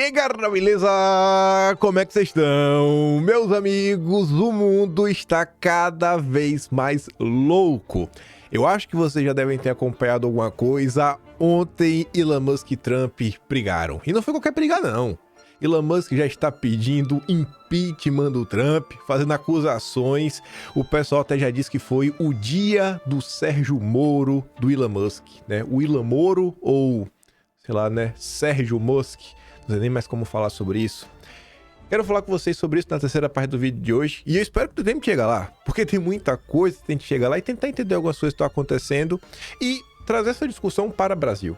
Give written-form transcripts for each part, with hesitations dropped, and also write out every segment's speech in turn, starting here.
aí, galera, beleza? Como é que vocês estão? Meus amigos, o mundo está cada vez mais louco. Eu acho que vocês já devem ter acompanhado alguma coisa. Ontem, Elon Musk e Trump brigaram. E não foi qualquer briga, não. Elon Musk já está pedindo impeachment do Trump, fazendo acusações. O pessoal até já disse que foi o dia do Sérgio Moro do Elon Musk, né? O Elon Moro ou, sei lá, né? Sérgio Musk. Não sei nem mais como falar sobre isso. Quero falar com vocês sobre isso na terceira parte do vídeo de hoje. E eu espero que tu tenha que chegar lá. Porque tem muita coisa que tem que chegar lá e tentar entender algumas coisas que estão acontecendo. E trazer essa discussão para o Brasil.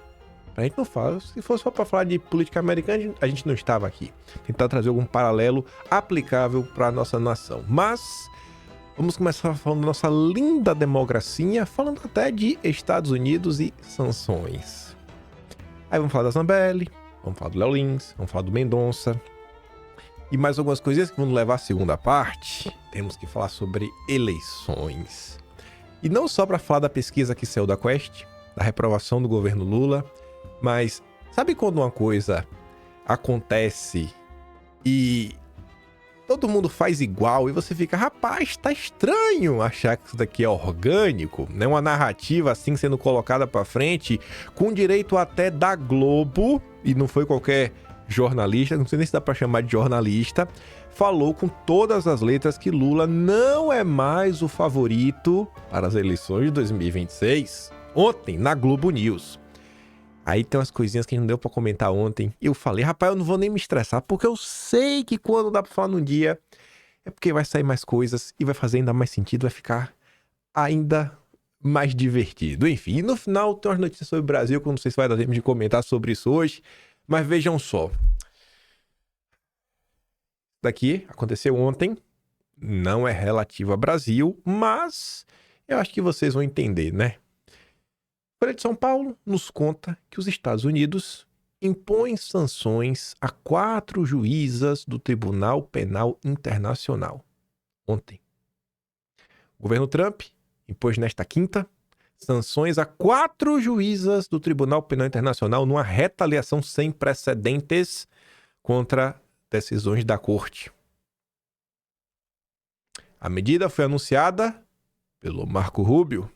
A gente não fala. Se fosse só para falar de política americana, a gente não estava aqui. Tentar trazer algum paralelo aplicável para a nossa nação. Mas vamos começar falando da nossa linda democracia. Falando até de Estados Unidos e sanções. Aí vamos falar da Zambelli. Vamos falar do Léo Lins, vamos falar do Mendonça e mais algumas coisinhas que vão levar à segunda parte. Temos que falar sobre eleições. E não só para falar da pesquisa que saiu da Quest, da reprovação do governo Lula, mas sabe quando uma coisa acontece e todo mundo faz igual e você fica, rapaz, tá estranho achar que isso daqui é orgânico, né? Uma narrativa assim sendo colocada pra frente, com direito até da Globo, e não foi qualquer jornalista, não sei nem se dá pra chamar de jornalista, falou com todas as letras que Lula não é mais o favorito para as eleições de 2026. Ontem, na Globo News. Aí tem umas coisinhas que não deu pra comentar ontem. E eu falei, rapaz, eu não vou nem me estressar, porque eu sei que quando dá pra falar num dia, é porque vai sair mais coisas e vai fazer ainda mais sentido, vai ficar ainda mais divertido. Enfim, e no final tem umas notícias sobre o Brasil, que eu não sei se vai dar tempo de comentar sobre isso hoje, mas vejam só. Daqui aconteceu ontem, não é relativo ao Brasil, mas eu acho que vocês vão entender, né? A Folha de São Paulo nos conta que os Estados Unidos impõem sanções a 4 juízas do Tribunal Penal Internacional. Ontem. O governo Trump impôs nesta quinta sanções a 4 juízas do Tribunal Penal Internacional numa retaliação sem precedentes contra decisões da corte. A medida foi anunciada pelo Marco Rubio.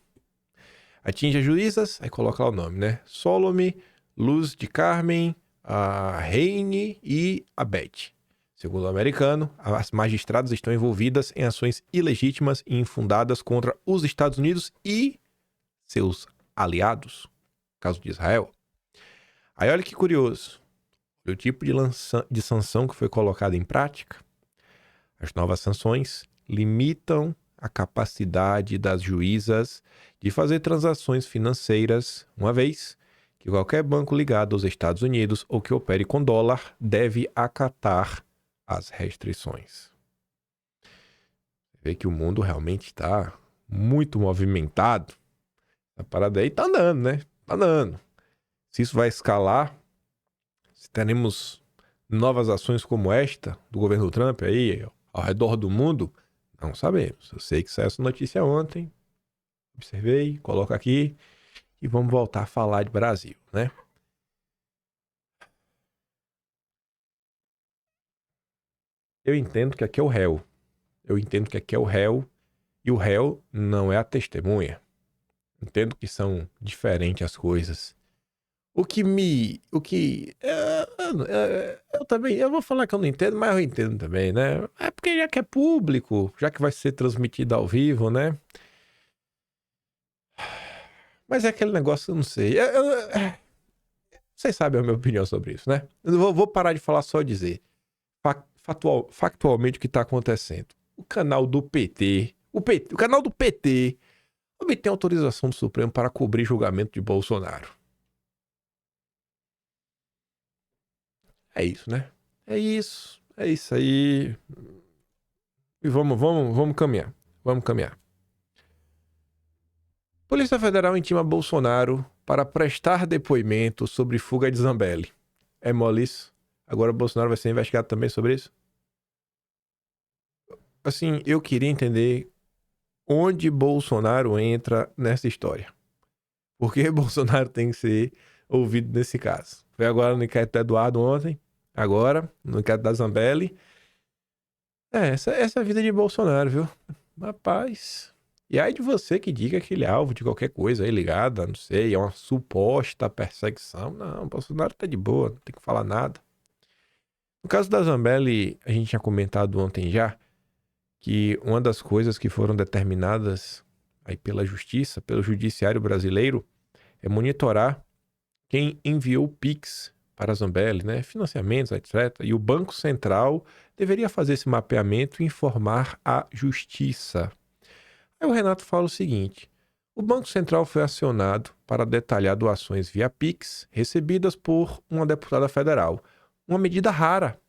Atinge as juízas, aí coloca lá o nome, né? Solome, Luz de Carmen, a Heine e a Beth. Segundo o americano, as magistradas estão envolvidas em ações ilegítimas e infundadas contra os Estados Unidos e seus aliados, caso de Israel. Aí olha que curioso, o tipo de sanção que foi colocada em prática. As novas sanções limitam a capacidade das juízas de fazer transações financeiras, uma vez que qualquer banco ligado aos Estados Unidos ou que opere com dólar deve acatar as restrições. Você vê que o mundo realmente está muito movimentado. A parada aí tá andando, né? Tá andando. Se isso vai escalar, se teremos novas ações como esta do governo Trump aí ao redor do mundo, não sabemos. Eu sei que saiu essa notícia ontem. Observei, coloco aqui e vamos voltar a falar de Brasil, né? Eu entendo que aqui é o réu. Eu entendo que aqui é o réu e o réu não é a testemunha. Entendo que são diferentes as coisas. Eu também, eu vou falar que eu não entendo, mas eu entendo também, né? É porque já que é público, já que vai ser transmitido ao vivo, né? Mas é aquele negócio, eu não sei. Vocês sabem a minha opinião sobre isso, né? Eu vou parar de falar, só dizer factualmente o que está acontecendo. O canal do PT, o canal do PT obtém autorização do Supremo para cobrir julgamento de Bolsonaro. É isso, né? É isso aí. E vamos caminhar. Vamos caminhar. Polícia Federal intima Bolsonaro para prestar depoimento sobre fuga de Zambelli. É mole isso? Agora Bolsonaro vai ser investigado também sobre isso? Assim, eu queria entender onde Bolsonaro entra nessa história. Por que Bolsonaro tem que ser ouvido nesse caso? Foi agora no inquérito do Eduardo ontem. Agora, no caso da Zambelli, essa é a vida de Bolsonaro, viu? Rapaz. E aí de você que diga que ele é alvo de qualquer coisa aí ligada, não sei, é uma suposta perseguição. Não, Bolsonaro tá de boa, não tem que falar nada. No caso da Zambelli, a gente tinha comentado ontem já que uma das coisas que foram determinadas aí pela justiça, pelo judiciário brasileiro, é monitorar quem enviou o Pix para a Zambelli, né? Financiamentos, etc. E o Banco Central deveria fazer esse mapeamento e informar a justiça. Aí o Renato fala o seguinte: o Banco Central foi acionado para detalhar doações via Pix recebidas por uma deputada federal. Uma medida rara,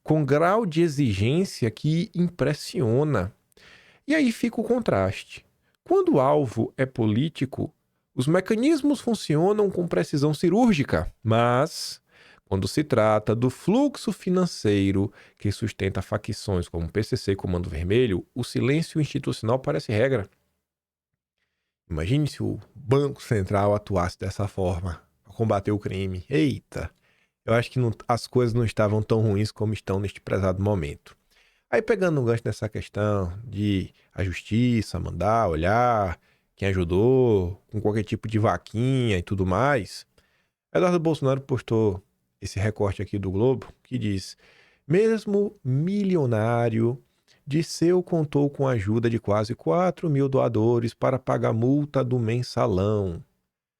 com grau de exigência que impressiona. E aí fica o contraste. Quando o alvo é político, os mecanismos funcionam com precisão cirúrgica, mas quando se trata do fluxo financeiro que sustenta facções como PCC e Comando Vermelho, o silêncio institucional parece regra. Imagine se o Banco Central atuasse dessa forma para combater o crime. Eita! Eu acho que as coisas não estavam tão ruins como estão neste prezado momento. Aí pegando um gancho nessa questão de a justiça mandar olhar quem ajudou, com qualquer tipo de vaquinha e tudo mais, Eduardo Bolsonaro postou esse recorte aqui do Globo que diz: mesmo milionário, Disseu contou com a ajuda de quase 4 mil doadores para pagar a multa do mensalão.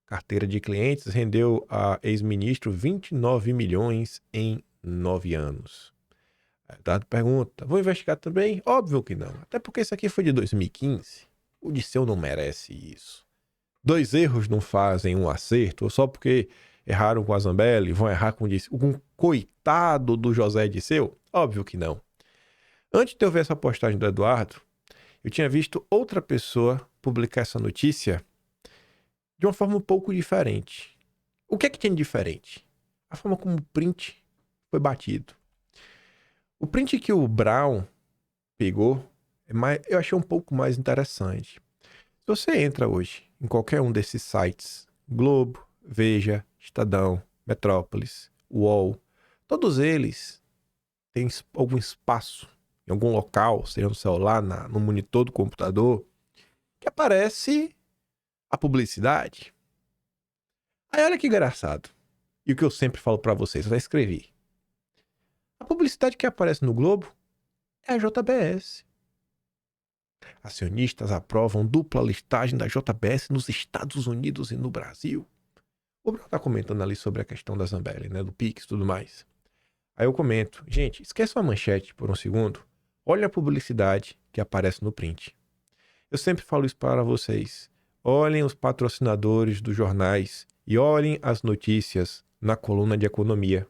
Carteira de clientes rendeu a ex-ministro 29 milhões em 9 anos. Eduardo pergunta: vou investigar também? Óbvio que não. Até porque isso aqui foi de 2015. O Disseu não merece isso. 2 erros não fazem um acerto, ou só porque erraram com a Zambelli, vão errar com o coitado do José Disseu? Óbvio que não. Antes de eu ver essa postagem do Eduardo, eu tinha visto outra pessoa publicar essa notícia de uma forma um pouco diferente. O que é que tinha de diferente? A forma como o print foi batido. O print que o Brown pegou, eu achei um pouco mais interessante. Se você entra hoje em qualquer um desses sites, Globo, Veja, Estadão, Metrópolis, UOL, todos eles têm algum espaço, em algum local, seja no celular, no monitor do computador, que aparece a publicidade. Aí olha que engraçado. E o que eu sempre falo para vocês, eu já escrevi. A publicidade que aparece no Globo é a JBS. Acionistas aprovam dupla listagem da JBS nos Estados Unidos e no Brasil. O Bruno tá comentando ali sobre a questão da Zambelli, né, do Pix e tudo mais. Aí eu comento: gente, esquece a manchete por um segundo. Olha a publicidade que aparece no print. Eu sempre falo isso para vocês. Olhem os patrocinadores dos jornais e olhem as notícias na coluna de economia.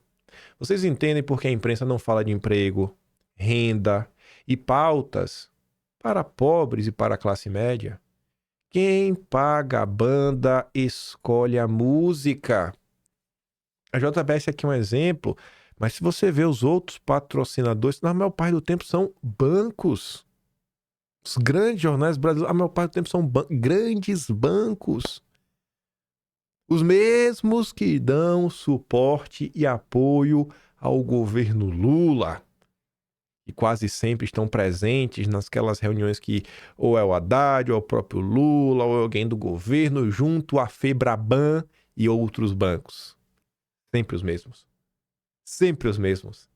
Vocês entendem por que a imprensa não fala de emprego, renda e pautas para pobres e para a classe média? Quem paga a banda escolhe a música. A JBS aqui é um exemplo, mas se você vê os outros patrocinadores, na maior parte do tempo são bancos. Os grandes jornais brasileiros, a maior parte do tempo são grandes bancos. Os mesmos que dão suporte e apoio ao governo Lula. E quase sempre estão presentes nasquelas reuniões que ou é o Haddad, ou é o próprio Lula, ou é alguém do governo, junto à Febraban e outros bancos. Sempre os mesmos. Sempre os mesmos.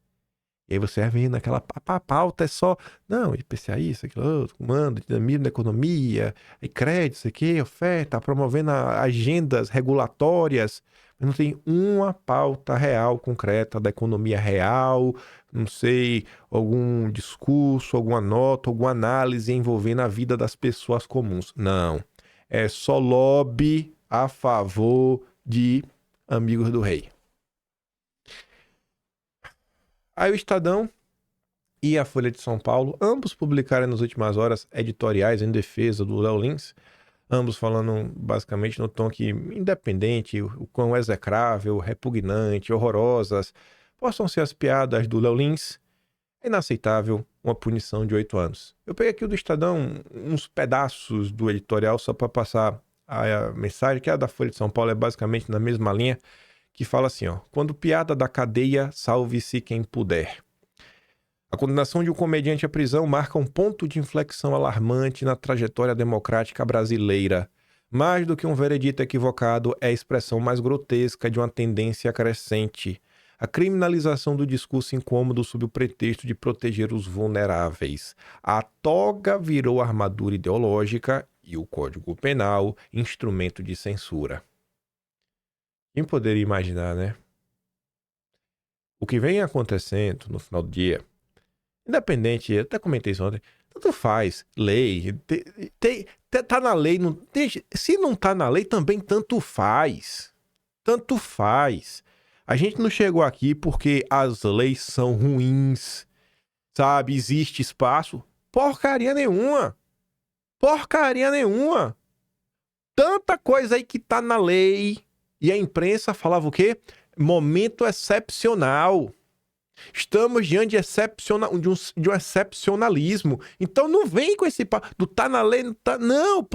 E aí você vai vendo aquela pauta, é só, não, IPCA isso, aquilo outro, comando, dinamismo da economia, e crédito, isso aqui, oferta, promovendo agendas regulatórias, mas não tem uma pauta real, concreta da economia real, não sei, algum discurso, alguma nota, alguma análise envolvendo a vida das pessoas comuns. Não, é só lobby a favor de amigos do rei. Aí o Estadão e a Folha de São Paulo, ambos publicaram nas últimas horas editoriais em defesa do Léo Lins, ambos falando basicamente no tom que independente, o quão execrável, repugnante, horrorosas possam ser as piadas do Léo Lins, é inaceitável uma punição de 8 anos. Eu peguei aqui do Estadão uns pedaços do editorial só para passar a mensagem, que a da Folha de São Paulo é basicamente na mesma linha, que fala assim, ó: quando piada da cadeia, salve-se quem puder. A condenação de um comediante à prisão marca um ponto de inflexão alarmante na trajetória democrática brasileira. Mais do que um veredito equivocado, é a expressão mais grotesca de uma tendência crescente: a criminalização do discurso incômodo sob o pretexto de proteger os vulneráveis. A toga virou armadura ideológica e o Código Penal instrumento de censura. Quem poderia imaginar, né? O que vem acontecendo no final do dia, independente, eu até comentei isso ontem, tanto faz, lei, tá na lei, não, se não tá na lei também tanto faz. Tanto faz. A gente não chegou aqui porque as leis são ruins, sabe? Existe espaço. Porcaria nenhuma. Porcaria nenhuma. Tanta coisa aí que tá na lei. E a imprensa falava o quê? Momento excepcional. Estamos diante de um excepcionalismo. Então não vem com esse papo do tá na lei, não tá. Não,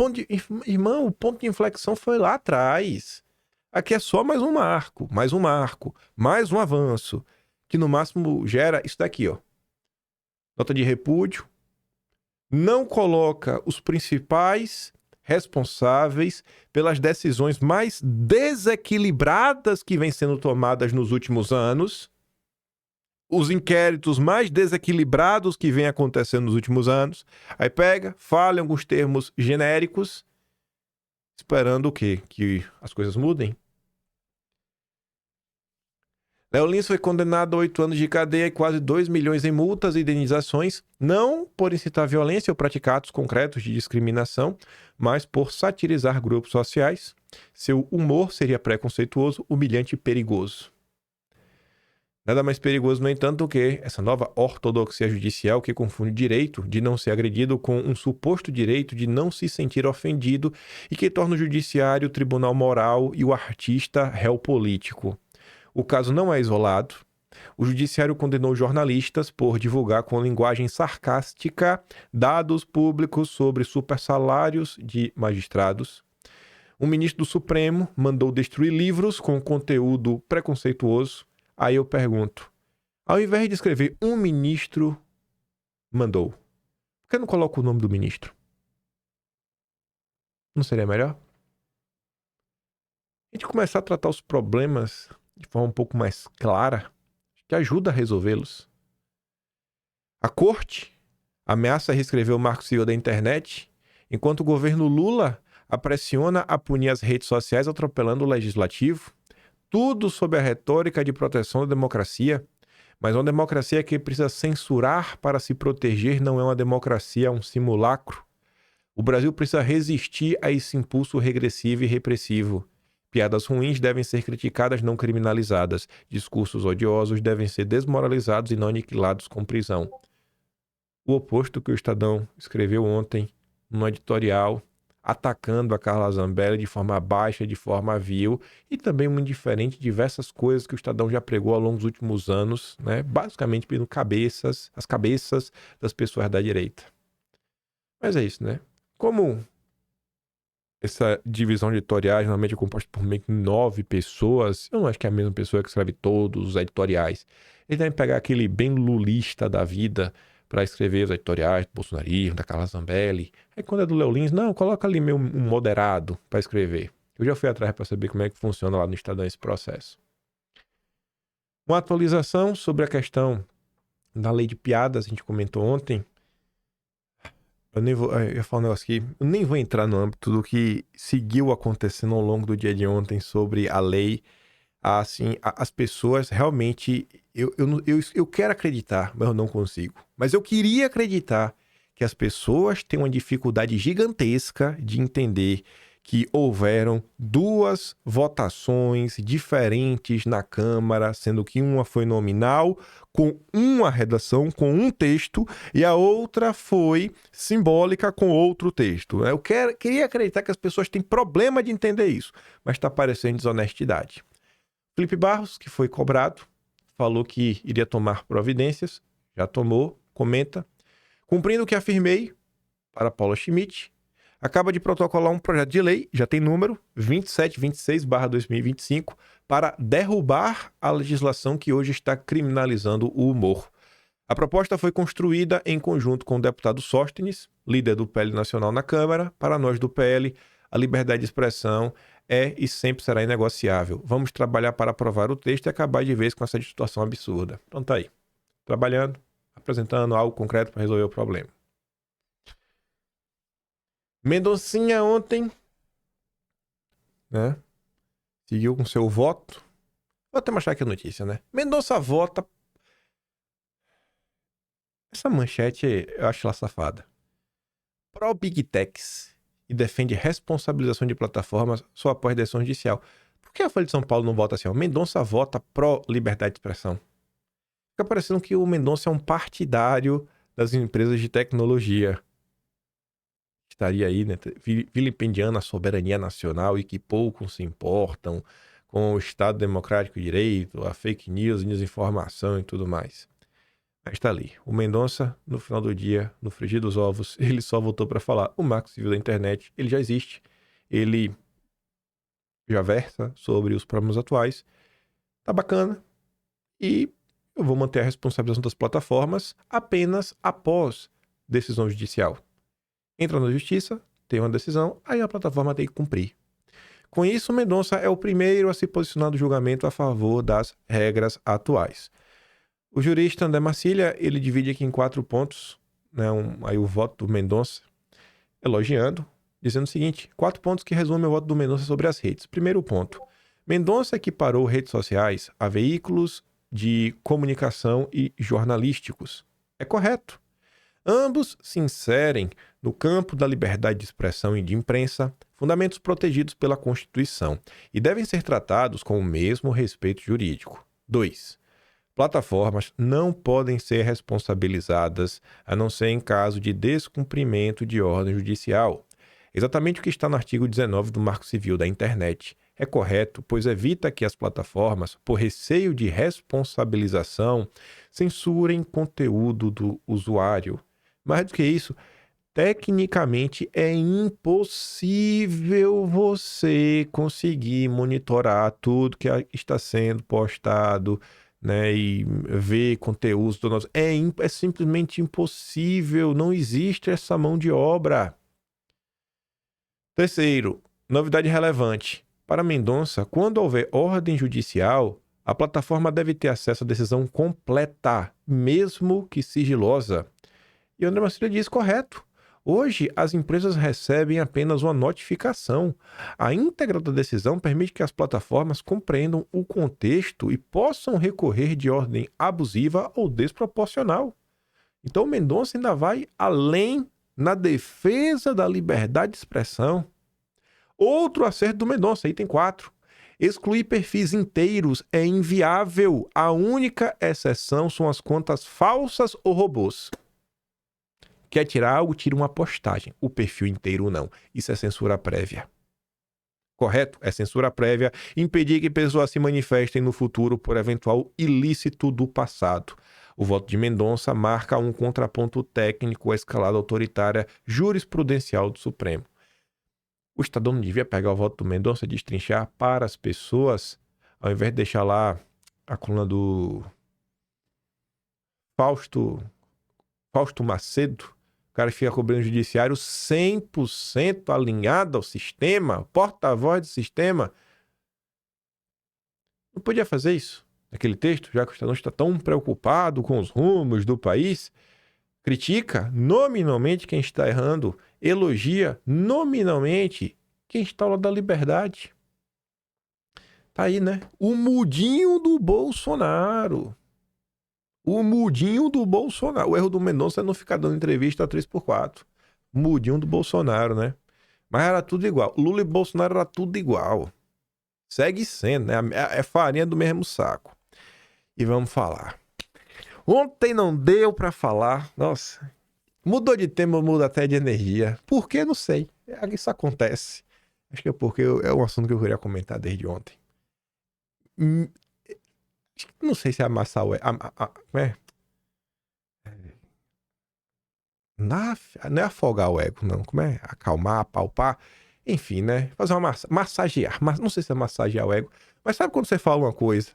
irmão, o ponto de inflexão foi lá atrás. Aqui é só mais um marco, mais um avanço, que no máximo gera isso daqui, ó. Nota de repúdio. Não coloca os principais responsáveis pelas decisões mais desequilibradas que vêm sendo tomadas nos últimos anos, os inquéritos mais desequilibrados que vêm acontecendo nos últimos anos. Aí pega, fala em alguns termos genéricos, esperando o quê? Que as coisas mudem. Léo Lins foi condenado a 8 anos de cadeia e quase 2 milhões em multas e indenizações, não por incitar violência ou praticar atos concretos de discriminação, mas por satirizar grupos sociais. Seu humor seria preconceituoso, humilhante e perigoso. Nada mais perigoso, no entanto, do que essa nova ortodoxia judicial que confunde o direito de não ser agredido com um suposto direito de não se sentir ofendido e que torna o judiciário o tribunal moral e o artista réu político. O caso não é isolado. O judiciário condenou jornalistas por divulgar com linguagem sarcástica dados públicos sobre supersalários de magistrados. Um ministro do Supremo mandou destruir livros com conteúdo preconceituoso. Aí eu pergunto, ao invés de escrever um ministro mandou, por que não coloca o nome do ministro? Não seria melhor? A gente começar a tratar os problemas de forma um pouco mais clara, que ajuda a resolvê-los. A corte ameaça reescrever o marco civil da internet, enquanto o governo Lula a pressiona a punir as redes sociais atropelando o legislativo. Tudo sob a retórica de proteção da democracia. Mas uma democracia que precisa censurar para se proteger não é uma democracia, é um simulacro. O Brasil precisa resistir a esse impulso regressivo e repressivo. Piadas ruins devem ser criticadas, não criminalizadas. Discursos odiosos devem ser desmoralizados e não aniquilados com prisão. O oposto que o Estadão escreveu ontem, num editorial, atacando a Carla Zambelli de forma baixa, de forma vil, e também muito diferente de diversas coisas que o Estadão já pregou ao longo dos últimos anos, né? Basicamente pedindo as cabeças das pessoas da direita. Mas é isso, né? Como essa divisão de editoriais normalmente é composta por meio que 9 pessoas, eu não acho que é a mesma pessoa que escreve todos os editoriais. Eles devem pegar aquele bem lulista da vida para escrever os editoriais do bolsonarismo, da Carla Zambelli. Aí quando é do Léo Lins, não, coloca ali meio um moderado para escrever. Eu já fui atrás para saber como é que funciona lá no Estadão esse processo. Uma atualização sobre a questão da lei de piadas, a gente comentou ontem. Eu ia falar um negócio aqui, eu nem vou entrar no âmbito do que seguiu acontecendo ao longo do dia de ontem sobre a lei. Assim, as pessoas realmente, eu quero acreditar, mas eu não consigo. Mas eu queria acreditar que as pessoas têm uma dificuldade gigantesca de entender que houveram 2 votações diferentes na Câmara, sendo que uma foi nominal, com uma redação, com um texto, e a outra foi simbólica, com outro texto. Eu queria acreditar que as pessoas têm problema de entender isso, mas está parecendo desonestidade. Felipe Barros, que foi cobrado, falou que iria tomar providências, já tomou, comenta. Cumprindo o que afirmei para Paula Schmidt, acaba de protocolar um projeto de lei, já tem número, 2726/2025, para derrubar a legislação que hoje está criminalizando o humor. A proposta foi construída em conjunto com o deputado Sóstenes, líder do PL Nacional na Câmara. Para nós do PL, a liberdade de expressão é e sempre será inegociável. Vamos trabalhar para aprovar o texto e acabar de vez com essa situação absurda. Então tá aí, trabalhando, apresentando algo concreto para resolver o problema. Mendoncinha ontem, né, seguiu com seu voto. Vou até mostrar aqui a notícia, né? Mendonça vota. Essa manchete eu acho ela safada. Pro Big Techs e defende responsabilização de plataformas só após decisão judicial. Por que a Folha de São Paulo não vota assim? Ó? Mendonça vota pró liberdade de expressão. Fica parecendo que o Mendonça é um partidário das empresas de tecnologia. Estaria aí, né, vilipendiando a soberania nacional e que pouco se importam com o Estado Democrático de Direito, a fake news, desinformação e tudo mais. Mas tá ali. O Mendonça, no final do dia, no frigir dos ovos, ele só voltou para falar: o Marco Civil da internet, ele já existe, ele já versa sobre os problemas atuais, tá bacana, e eu vou manter a responsabilização das plataformas apenas após decisão judicial. Entra na justiça, tem uma decisão, aí a plataforma tem que cumprir. Com isso, Mendonça é o primeiro a se posicionar no julgamento a favor das regras atuais. O jurista André Marcília, ele divide aqui em 4 pontos, né, aí o voto do Mendonça, elogiando, dizendo o seguinte: 4 pontos que resumem o voto do Mendonça sobre as redes. Primeiro ponto: Mendonça equiparou redes sociais a veículos de comunicação e jornalísticos. É correto. Ambos se inserem no campo da liberdade de expressão e de imprensa, fundamentos protegidos pela Constituição, e devem ser tratados com o mesmo respeito jurídico. 2. Plataformas não podem ser responsabilizadas a não ser em caso de descumprimento de ordem judicial. Exatamente o que está no artigo 19 do Marco Civil da Internet. É correto, pois evita que as plataformas, por receio de responsabilização, censurem conteúdo do usuário. Mais do que isso, tecnicamente é impossível você conseguir monitorar tudo que está sendo postado, né, e ver conteúdos do nosso. É simplesmente impossível, não existe essa mão de obra. Terceiro, novidade relevante. Para Mendonça, quando houver ordem judicial, a plataforma deve ter acesso à decisão completa, mesmo que sigilosa. E o André Marcília diz: correto. Hoje, as empresas recebem apenas uma notificação. A íntegra da decisão permite que as plataformas compreendam o contexto e possam recorrer de ordem abusiva ou desproporcional. Então, Mendonça ainda vai além na defesa da liberdade de expressão. Outro acerto do Mendonça, item 4. Excluir perfis inteiros é inviável. A única exceção são as contas falsas ou robôs. Quer tirar algo? Tira uma postagem. O perfil inteiro não. Isso é censura prévia. Correto? É censura prévia. Impedir que pessoas se manifestem no futuro por eventual ilícito do passado. O voto de Mendonça marca um contraponto técnico à escalada autoritária jurisprudencial do Supremo. O Estadão não devia pegar o voto do Mendonça e destrinchar para as pessoas, ao invés de deixar lá a coluna do Fausto Macedo. O cara fica cobrando o judiciário 100% alinhado ao sistema, porta-voz do sistema. Não podia fazer isso naquele texto, já que o Estadão está tão preocupado com os rumos do país. Critica nominalmente quem está errando, elogia nominalmente quem está ao lado da liberdade. Tá aí, né? O mudinho do Bolsonaro. O mudinho do Bolsonaro. O erro do Mendonça é não ficar dando entrevista a 3x4. Mudinho do Bolsonaro, né? Mas era tudo igual. Lula e Bolsonaro era tudo igual. Segue sendo, né? É farinha do mesmo saco. E vamos falar. Ontem não deu pra falar. Nossa. Mudou de tema, muda até de energia. Por que? Não sei. Isso acontece. Acho que é porque é um assunto que eu queria comentar desde ontem. Não sei se é a Massaué. Não é afogar o ego, não. Como é? Acalmar, apalpar. Enfim, né? Fazer uma massagear. Não sei se é massagear o ego. Mas sabe quando você fala uma coisa?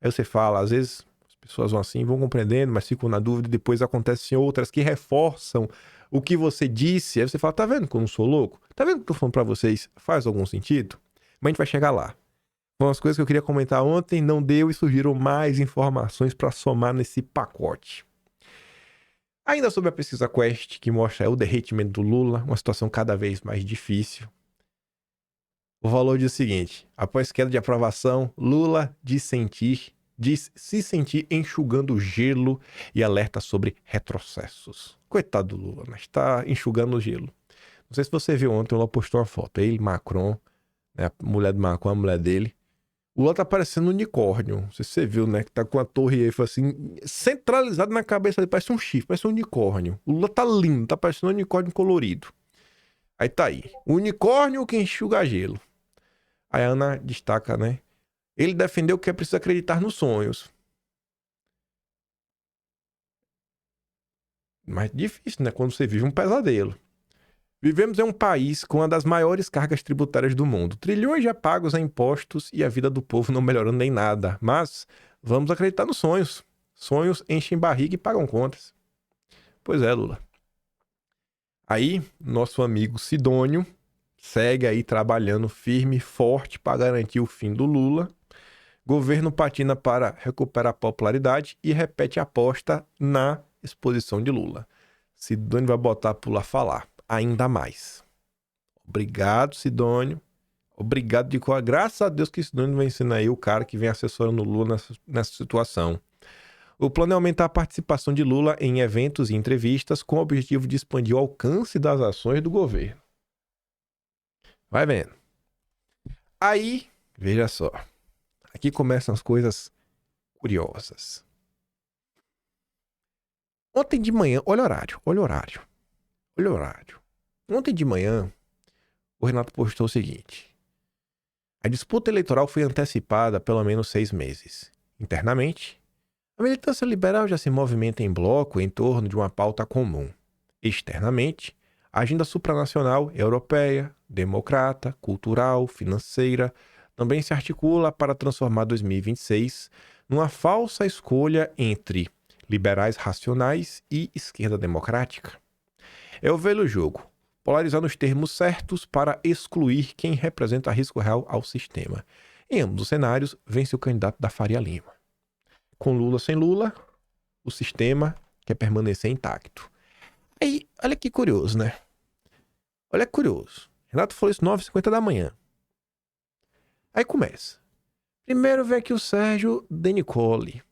Aí você fala, às vezes as pessoas vão assim, vão compreendendo, mas ficam na dúvida. E depois acontecem outras que reforçam o que você disse. Aí você fala, tá vendo que eu não sou louco? Tá vendo que eu tô falando pra vocês? Faz algum sentido? Mas a gente vai chegar lá. Foram as coisas que eu queria comentar ontem, não deu e surgiram mais informações para somar nesse pacote. Ainda sobre a pesquisa Quest, que mostra o derretimento do Lula, uma situação cada vez mais difícil. O valor diz o seguinte: após queda de aprovação, Lula diz se sentir enxugando gelo e alerta sobre retrocessos. Coitado do Lula, mas está enxugando o gelo. Não sei se você viu ontem, o Lula postou uma foto. Ele, Macron, né, a mulher do Macron, a mulher dele. O Lula tá parecendo um unicórnio. Não sei se você viu, né? Que tá com a torre aí, assim, centralizado na cabeça dele. Parece um chifre, parece um unicórnio. O Lula tá lindo, tá parecendo um unicórnio colorido. Aí tá aí. O unicórnio que enxuga gelo. Aí a Ana destaca, né? Ele defendeu que é preciso acreditar nos sonhos. Mas difícil, né? Quando você vive um pesadelo. Vivemos em um país com uma das maiores cargas tributárias do mundo. Trilhões já pagos em impostos e a vida do povo não melhorando nem nada. Mas vamos acreditar nos sonhos. Sonhos enchem barriga e pagam contas. Pois é, Lula. Aí, nosso amigo Sidônio segue aí trabalhando firme e forte para garantir o fim do Lula. Governo patina para recuperar a popularidade e repete a aposta na exposição de Lula. Sidônio vai botar para Lula falar ainda mais. Obrigado, Sidônio. Obrigado de cor. Graças a Deus que Sidônio vai ensinar aí o cara que vem assessorando o Lula nessa situação. O plano é aumentar a participação de Lula em eventos e entrevistas com o objetivo de expandir o alcance das ações do governo. Vai vendo. Aí, veja só. Aqui começam as coisas curiosas. Ontem de manhã, olha o horário. Ontem de manhã, o Renato postou o seguinte: a disputa eleitoral foi antecipada há pelo menos 6 meses. Internamente, a militância liberal já se movimenta em bloco em torno de uma pauta comum. Externamente, a agenda supranacional europeia, democrata, cultural, financeira também se articula para transformar 2026 numa falsa escolha entre liberais racionais e esquerda democrática. É o velho jogo, polarizando os termos certos para excluir quem representa risco real ao sistema. Em ambos os cenários, vence o candidato da Faria Lima. Com Lula sem Lula, o sistema quer permanecer intacto. Aí, olha que curioso, né? Olha que curioso. Renato falou isso 9h50 da manhã. Aí começa. Primeiro vem aqui o Sérgio Denicoli.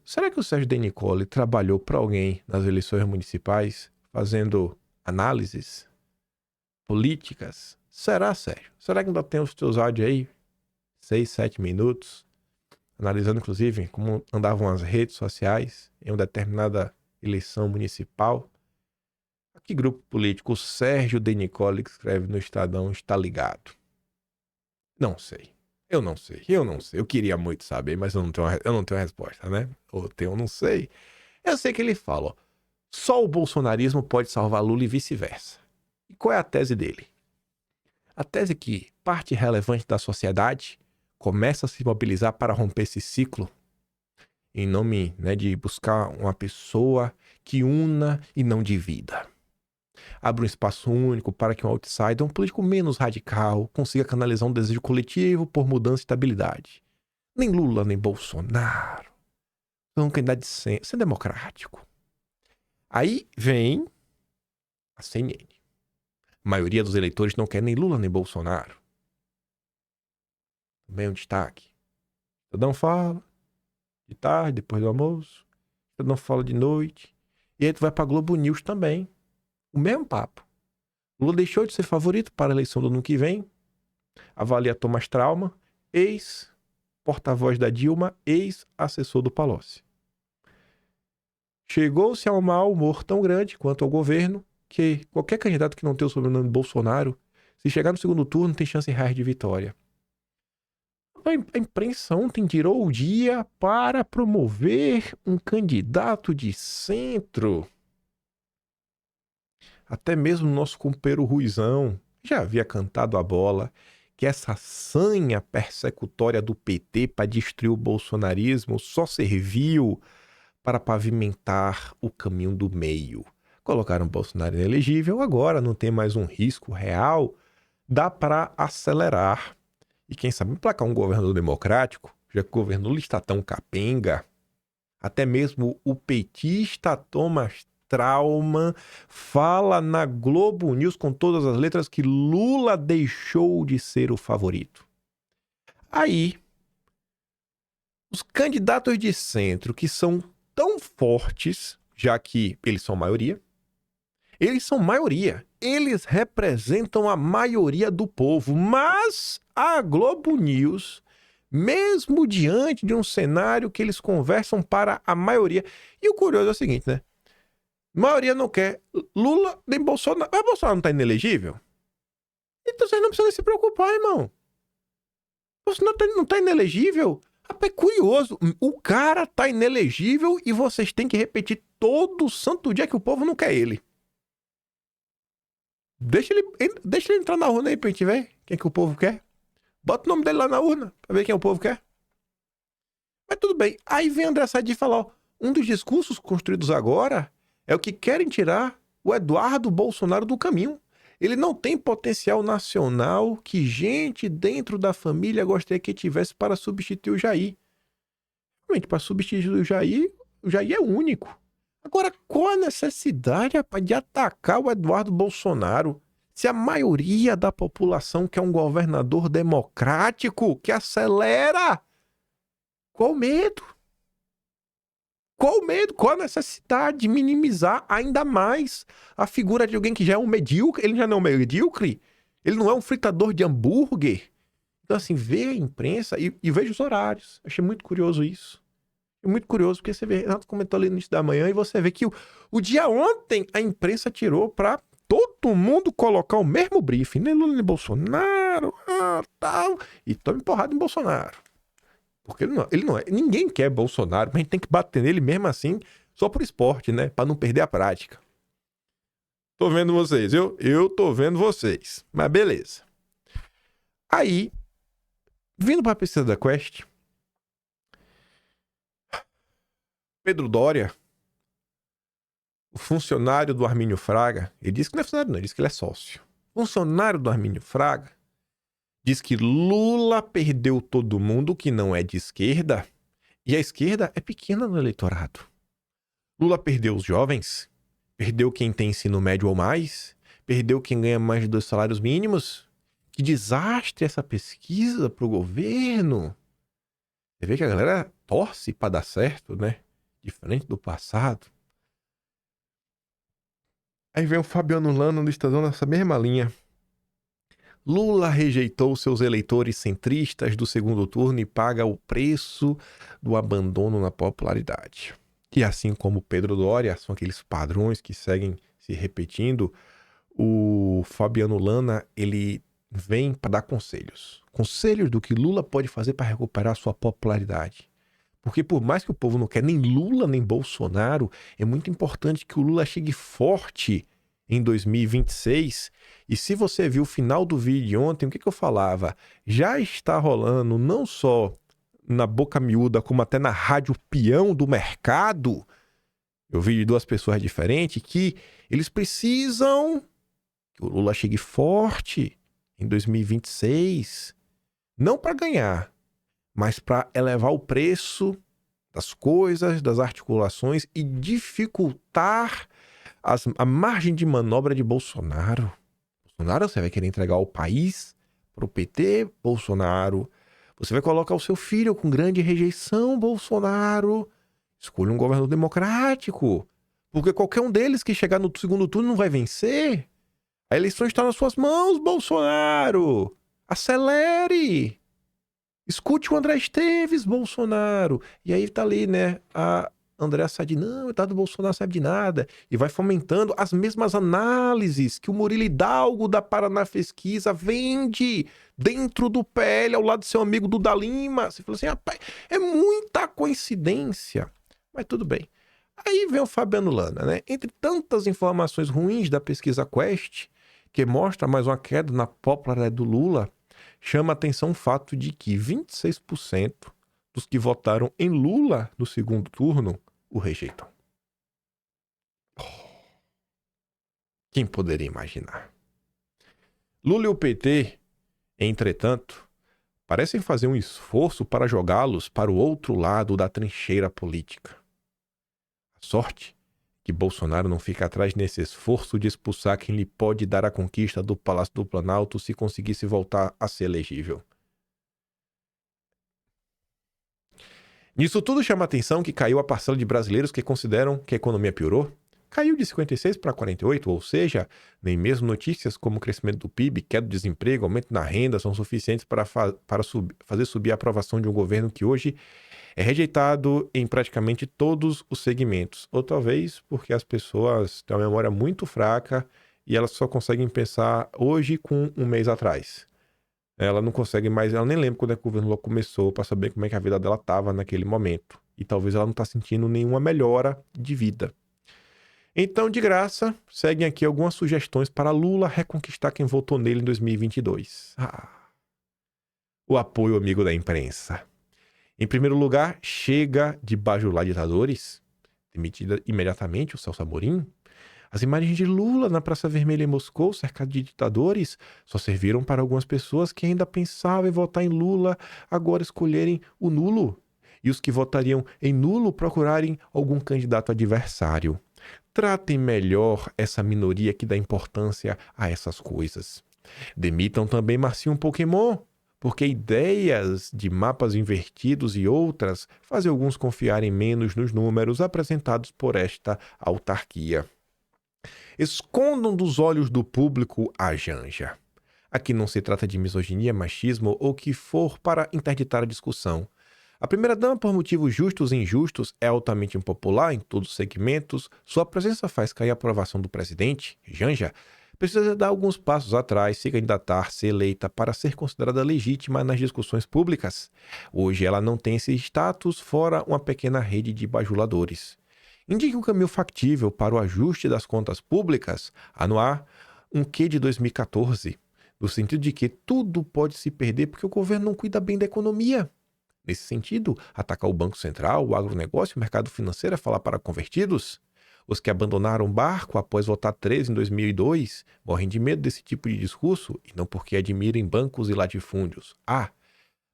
Será que o Sérgio Denicoli trabalhou para alguém nas eleições municipais, fazendo análises políticas? Será, Sérgio? Será que ainda tem os teus áudios aí? 6, 7 minutos. Analisando, inclusive, como andavam as redes sociais em uma determinada eleição municipal. A que grupo político o Sérgio Denicoli, que escreve no Estadão, está ligado? Não sei. Eu não sei. Eu queria muito saber, mas eu não tenho a resposta, né? Eu não sei. Eu sei que ele fala, ó, só o bolsonarismo pode salvar Lula e vice-versa. E qual é a tese dele? A tese é que parte relevante da sociedade começa a se mobilizar para romper esse ciclo em nome, né, de buscar uma pessoa que una e não divida. Abre um espaço único para que um outsider, um político menos radical, consiga canalizar um desejo coletivo por mudança e estabilidade. Nem Lula, nem Bolsonaro são um candidato sem democrático. Aí vem a CNN. A maioria dos eleitores não quer nem Lula nem Bolsonaro. Também um destaque. Estadão fala de tarde, depois do almoço. Estadão fala de noite. E aí tu vai pra Globo News também. O mesmo papo. Lula deixou de ser favorito para a eleição do ano que vem. Avalia Thomas Trauma, ex-porta-voz da Dilma, ex-assessor do Palocci. Chegou-se a um mau humor tão grande quanto ao governo que qualquer candidato que não tenha o sobrenome Bolsonaro, se chegar no segundo turno, tem chance reais de vitória. A imprensa ontem tirou o dia para promover um candidato de centro. até mesmo nosso companheiro Ruizão já havia cantado a bola, que essa sanha persecutória do PT para destruir o bolsonarismo só serviu para pavimentar o caminho do meio. Colocaram o Bolsonaro inelegível, agora não tem mais um risco real, dá para acelerar. E quem sabe emplacar um governador democrático, já que o governo Lula está tão capenga. Até mesmo o petista Thomas Trauman fala na Globo News com todas as letras que Lula deixou de ser o favorito. Aí, os candidatos de centro que são tão fortes, já que eles são maioria, eles representam a maioria do povo, mas a Globo News, mesmo diante de um cenário que eles conversam para a maioria, e o curioso é o seguinte, né? A maioria não quer Lula nem Bolsonaro. Mas Bolsonaro não tá inelegível? Então vocês não precisam se preocupar, irmão. Bolsonaro não tá inelegível? Rapaz, é curioso. O cara tá inelegível e vocês têm que repetir todo santo dia que o povo não quer ele. Deixa ele entrar na urna aí pra gente ver quem que o povo quer. Bota o nome dele lá na urna pra ver quem o povo quer. Mas tudo bem. Aí vem André Sadi falar, ó, um dos discursos construídos agora é o que querem tirar o Eduardo Bolsonaro do caminho. Ele não tem potencial nacional que gente dentro da família gostaria que tivesse para substituir o Jair. Realmente, para substituir o Jair é único. Agora, qual a necessidade, rapaz, de atacar o Eduardo Bolsonaro se a maioria da população quer um governador democrático que acelera? Qual o medo? Qual o medo? Qual a necessidade de minimizar ainda mais a figura de alguém que já é um medíocre? Ele já não é um medíocre? Ele não é um fritador de hambúrguer? Então, assim, vê a imprensa e veja os horários. Achei muito curioso isso. É muito curioso, porque você vê, Renato comentou ali no início da manhã, e você vê que o dia ontem a imprensa tirou pra todo mundo colocar o mesmo briefing, nem Lula nem Bolsonaro, tal, e toma porrada em Bolsonaro. Porque ele não é. Ninguém quer Bolsonaro, mas a gente tem que bater nele mesmo assim, só por esporte, né? Pra não perder a prática. Tô vendo vocês, eu tô vendo vocês. Mas beleza. Aí, vindo pra pesquisa da Quest, Pedro Doria, o funcionário do Armínio Fraga, ele disse que não é funcionário não, ele disse que ele é sócio. Funcionário do Armínio Fraga diz que Lula perdeu todo mundo que não é de esquerda, e a esquerda é pequena no eleitorado. Lula perdeu os jovens, perdeu quem tem ensino médio ou mais, perdeu quem ganha mais de 2 salários mínimos. Que desastre essa pesquisa pro governo. Você vê que a galera torce pra dar certo, né? Diferente do passado. Aí vem o Fabiano Lano do Estadão nessa mesma linha. Lula rejeitou seus eleitores centristas do segundo turno e paga o preço do abandono na popularidade. E assim como Pedro Doria, são aqueles padrões que seguem se repetindo, o Fabiano Lana, ele vem para dar conselhos. Conselhos do que Lula pode fazer para recuperar sua popularidade. Porque por mais que o povo não quer nem Lula nem Bolsonaro, é muito importante que o Lula chegue forte em 2026. E se você viu o final do vídeo de ontem, o que eu falava? Já está rolando não só na boca miúda, como até na rádio peão do mercado. Eu vi de 2 pessoas diferentes que eles precisam que o Lula chegue forte em 2026. Não para ganhar, mas para elevar o preço das coisas, das articulações e dificultar a margem de manobra de Bolsonaro. Bolsonaro, você vai querer entregar o país para o PT, Bolsonaro. Você vai colocar o seu filho com grande rejeição, Bolsonaro. Escolha um governador democrático. Porque qualquer um deles que chegar no segundo turno não vai vencer. A eleição está nas suas mãos, Bolsonaro. Acelere. Escute o André Esteves, Bolsonaro. E aí tá ali, né, a André Sadi, não, o Bolsonaro não sabe de nada. E vai fomentando as mesmas análises que o Murilo Hidalgo da Paraná Pesquisa vende dentro do PL, ao lado do seu amigo Duda Lima. Você fala assim, rapaz, é muita coincidência. Mas tudo bem. Aí vem o Fabiano Lana, né? Entre tantas informações ruins da pesquisa Quest, que mostra mais uma queda na popularidade do Lula, chama a atenção o fato de que 26% dos que votaram em Lula no segundo turno o rejeitam. Quem poderia imaginar? Lula e o PT, entretanto, parecem fazer um esforço para jogá-los para o outro lado da trincheira política. A sorte é que Bolsonaro não fica atrás nesse esforço de expulsar quem lhe pode dar a conquista do Palácio do Planalto se conseguisse voltar a ser elegível. Nisso tudo chama a atenção que caiu a parcela de brasileiros que consideram que a economia piorou. Caiu de 56 para 48, ou seja, nem mesmo notícias como o crescimento do PIB, queda do desemprego, aumento na renda são suficientes para fazer subir a aprovação de um governo que hoje é rejeitado em praticamente todos os segmentos. Ou talvez porque as pessoas têm uma memória muito fraca e elas só conseguem pensar hoje com um mês atrás. Ela não consegue mais, ela nem lembra quando é que o governo Lula começou para saber como é que a vida dela estava naquele momento. E talvez ela não está sentindo nenhuma melhora de vida. Então, de graça, seguem aqui algumas sugestões para Lula reconquistar quem votou nele em 2022. O apoio amigo da imprensa. Em primeiro lugar, chega de bajular ditadores. Demitida imediatamente o Celso Amorim. As imagens de Lula na Praça Vermelha em Moscou, cercado de ditadores, só serviram para algumas pessoas que ainda pensavam em votar em Lula agora escolherem o nulo. E os que votariam em nulo procurarem algum candidato adversário. Tratem melhor essa minoria que dá importância a essas coisas. Demitam também Marcinho Pokémon, porque ideias de mapas invertidos e outras fazem alguns confiarem menos nos números apresentados por esta autarquia. Escondam dos olhos do público a Janja. Aqui não se trata de misoginia, machismo ou o que for para interditar a discussão. A primeira-dama, por motivos justos e injustos, é altamente impopular em todos os segmentos. Sua presença faz cair a aprovação do presidente, Janja, precisa dar alguns passos atrás, se candidatar, ser eleita para ser considerada legítima nas discussões públicas. Hoje ela não tem esse status, fora uma pequena rede de bajuladores. Indique um caminho factível para o ajuste das contas públicas, anuar um quê de 2014, no sentido de que tudo pode se perder porque o governo não cuida bem da economia. Nesse sentido, atacar o Banco Central, o agronegócio e o mercado financeiro é falar para convertidos? Os que abandonaram o barco após votar 13 em 2002 morrem de medo desse tipo de discurso e não porque admirem bancos e latifúndios.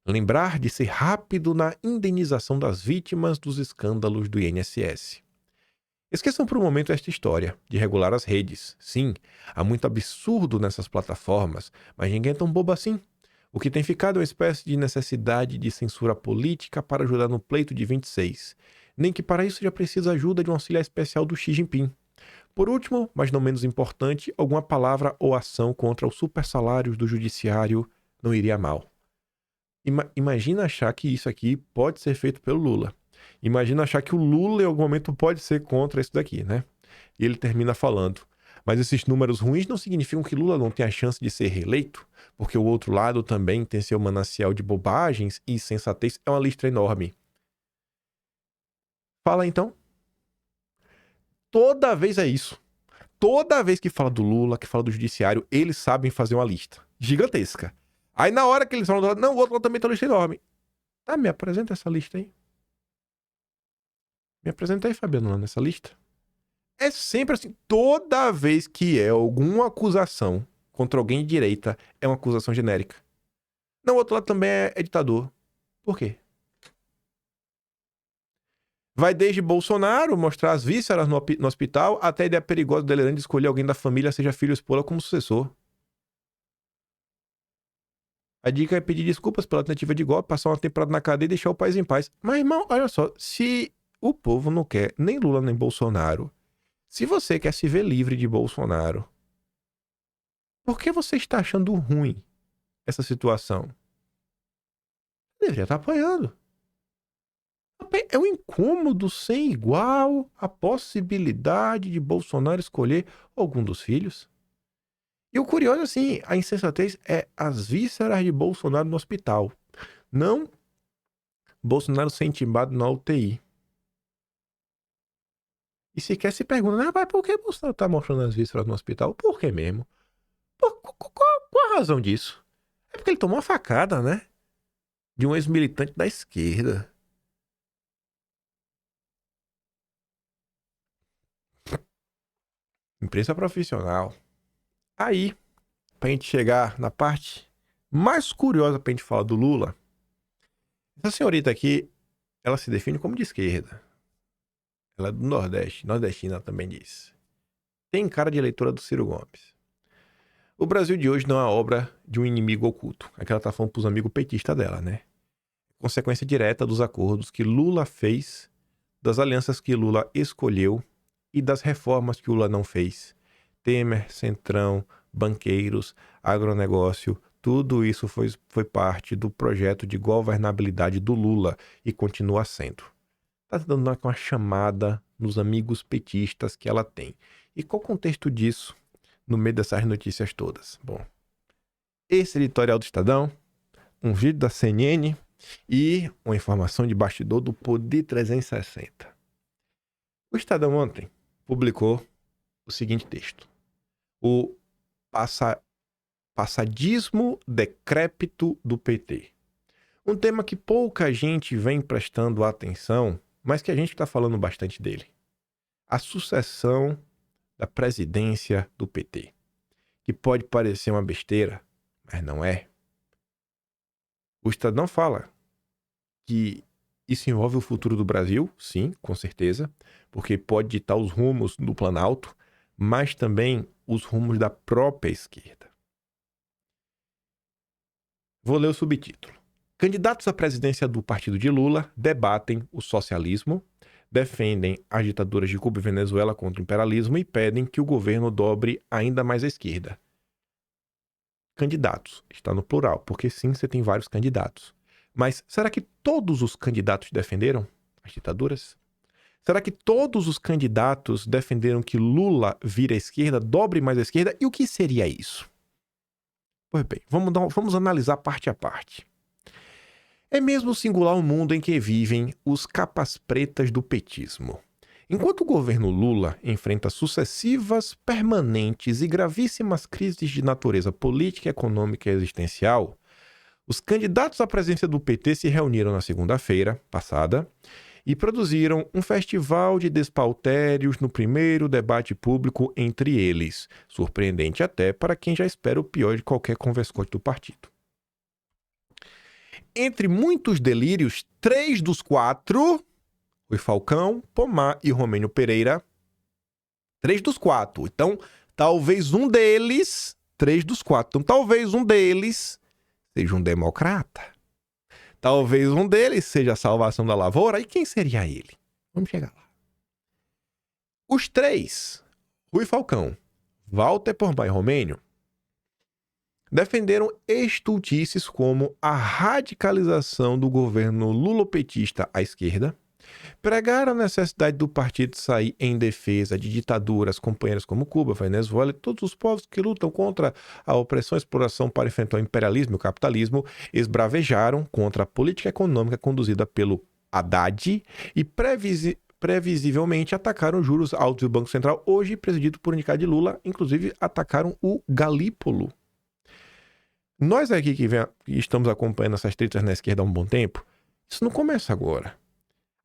Lembrar de ser rápido na indenização das vítimas dos escândalos do INSS. Esqueçam por um momento esta história de regular as redes. Sim, há muito absurdo nessas plataformas, mas ninguém é tão bobo assim. O que tem ficado é uma espécie de necessidade de censura política para ajudar no pleito de 26. Nem que para isso já precisa ajuda de um auxiliar especial do Xi Jinping. Por último, mas não menos importante, alguma palavra ou ação contra os supersalários do judiciário não iria mal. Imagina achar que isso aqui pode ser feito pelo Lula. Imagina achar que o Lula em algum momento pode ser contra isso daqui, né? E ele termina falando: mas esses números ruins não significam que Lula não tenha a chance de ser reeleito, porque o outro lado também tem seu manancial de bobagens e insensatez, é uma lista enorme. Fala então. Toda vez é isso. Toda vez que fala do Lula, que fala do judiciário, eles sabem fazer uma lista gigantesca. Aí na hora que eles falam do lado, não, o outro lado também tem uma lista enorme. Tá, me apresenta essa lista aí. Me apresenta aí, Fabiano, nessa lista. É sempre assim, toda vez que é alguma acusação contra alguém de direita, é uma acusação genérica. Não, o outro lado também é ditador. Por quê? Vai desde Bolsonaro mostrar as vísceras no hospital, até a ideia perigosa do delirante de escolher alguém da família, seja filho ou esposa, como sucessor. A dica é pedir desculpas pela tentativa de golpe, passar uma temporada na cadeia e deixar o país em paz. Mas, irmão, olha só, se o povo não quer nem Lula nem Bolsonaro, se você quer se ver livre de Bolsonaro, por que você está achando ruim essa situação? Deveria estar apoiando. É um incômodo sem igual a possibilidade de Bolsonaro escolher algum dos filhos. E o curioso, assim, a insensatez é as vísceras de Bolsonaro no hospital. Não Bolsonaro ser entubado na UTI. E sequer se pergunta, rapaz, por que Bolsonaro tá mostrando as vísceras no hospital? Por que mesmo? Qual a razão disso? É porque ele tomou uma facada, né? De um ex-militante da esquerda. Imprensa profissional. Aí, pra gente chegar na parte mais curiosa pra gente falar do Lula, essa senhorita aqui, ela se define como de esquerda. Ela é do Nordeste, nordestina também diz. Tem cara de eleitora do Ciro Gomes. O Brasil de hoje não é a obra de um inimigo oculto. Aqui ela tá falando pros amigos petistas dela, né? Consequência direta dos acordos que Lula fez, das alianças que Lula escolheu e das reformas que Lula não fez. Temer, Centrão, banqueiros, agronegócio, tudo isso foi parte do projeto de governabilidade do Lula e continua sendo. Está dando uma chamada nos amigos petistas que ela tem. E qual o contexto disso no meio dessas notícias todas? Bom, esse editorial do Estadão, um vídeo da CNN e uma informação de bastidor do Poder 360. O Estadão ontem publicou o seguinte texto. O passadismo decrépito do PT. Um tema que pouca gente vem prestando atenção, mas que a gente está falando bastante dele. A sucessão da presidência do PT. Que pode parecer uma besteira, mas não é. O Estadão fala que isso envolve o futuro do Brasil, sim, com certeza, porque pode ditar os rumos do Planalto, mas também os rumos da própria esquerda. Vou ler o subtítulo. Candidatos à presidência do partido de Lula debatem o socialismo, defendem as ditaduras de Cuba e Venezuela contra o imperialismo e pedem que o governo dobre ainda mais a esquerda. Candidatos, está no plural, porque sim, você tem vários candidatos. Mas será que todos os candidatos defenderam as ditaduras? Será que todos os candidatos defenderam que Lula vire a esquerda, dobre mais a esquerda? E o que seria isso? Pois bem, vamos analisar parte a parte. É mesmo singular o mundo em que vivem os capas pretas do petismo. Enquanto o governo Lula enfrenta sucessivas, permanentes e gravíssimas crises de natureza política, econômica e existencial, os candidatos à presidência do PT se reuniram na segunda-feira passada e produziram um festival de despautérios no primeiro debate público entre eles, surpreendente até para quem já espera o pior de qualquer converscote do partido. Entre muitos delírios, 3 dos 4, Rui Falcão, Pomar e Romênio Pereira, 3 dos 4. Então, talvez um deles, 3 dos 4, então talvez um deles seja um democrata. Talvez um deles seja a salvação da lavoura. E quem seria ele? Vamos chegar lá. Os 3, Rui Falcão, Walter Pomar e Romênio, defenderam estultices como a radicalização do governo lulopetista à esquerda, pregaram a necessidade do partido sair em defesa de ditaduras companheiras como Cuba, Venezuela e todos os povos que lutam contra a opressão e exploração para enfrentar o imperialismo e o capitalismo, esbravejaram contra a política econômica conduzida pelo Haddad e previsivelmente atacaram os juros altos do Banco Central, hoje presidido por indicado de Lula, inclusive atacaram o Galípolo. Nós aqui que estamos acompanhando essas tretas na esquerda há um bom tempo, isso não começa agora.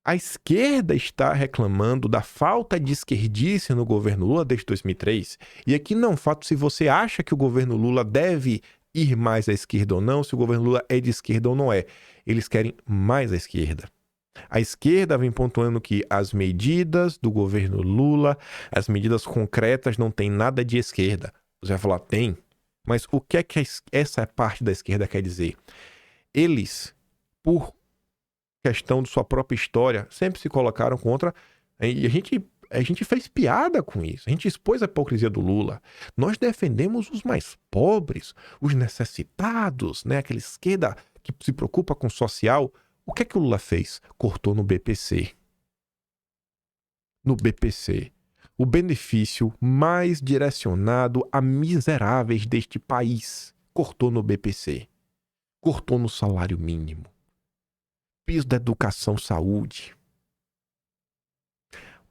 A esquerda está reclamando da falta de esquerdice no governo Lula desde 2003. E aqui não é um fato se você acha que o governo Lula deve ir mais à esquerda ou não, se o governo Lula é de esquerda ou não é. Eles querem mais à esquerda. A esquerda vem pontuando que as medidas do governo Lula, as medidas concretas, não têm nada de esquerda. Você vai falar, tem. Mas o que é que essa parte da esquerda quer dizer? Eles, por questão de sua própria história, sempre se colocaram contra, e a gente fez piada com isso, a gente expôs a hipocrisia do Lula. Nós defendemos os mais pobres, os necessitados, né? Aquela esquerda que se preocupa com o social. O que é que o Lula fez? Cortou no BPC. No BPC. O benefício mais direcionado a miseráveis deste país. Cortou no BPC. Cortou no salário mínimo. Piso da educação, saúde.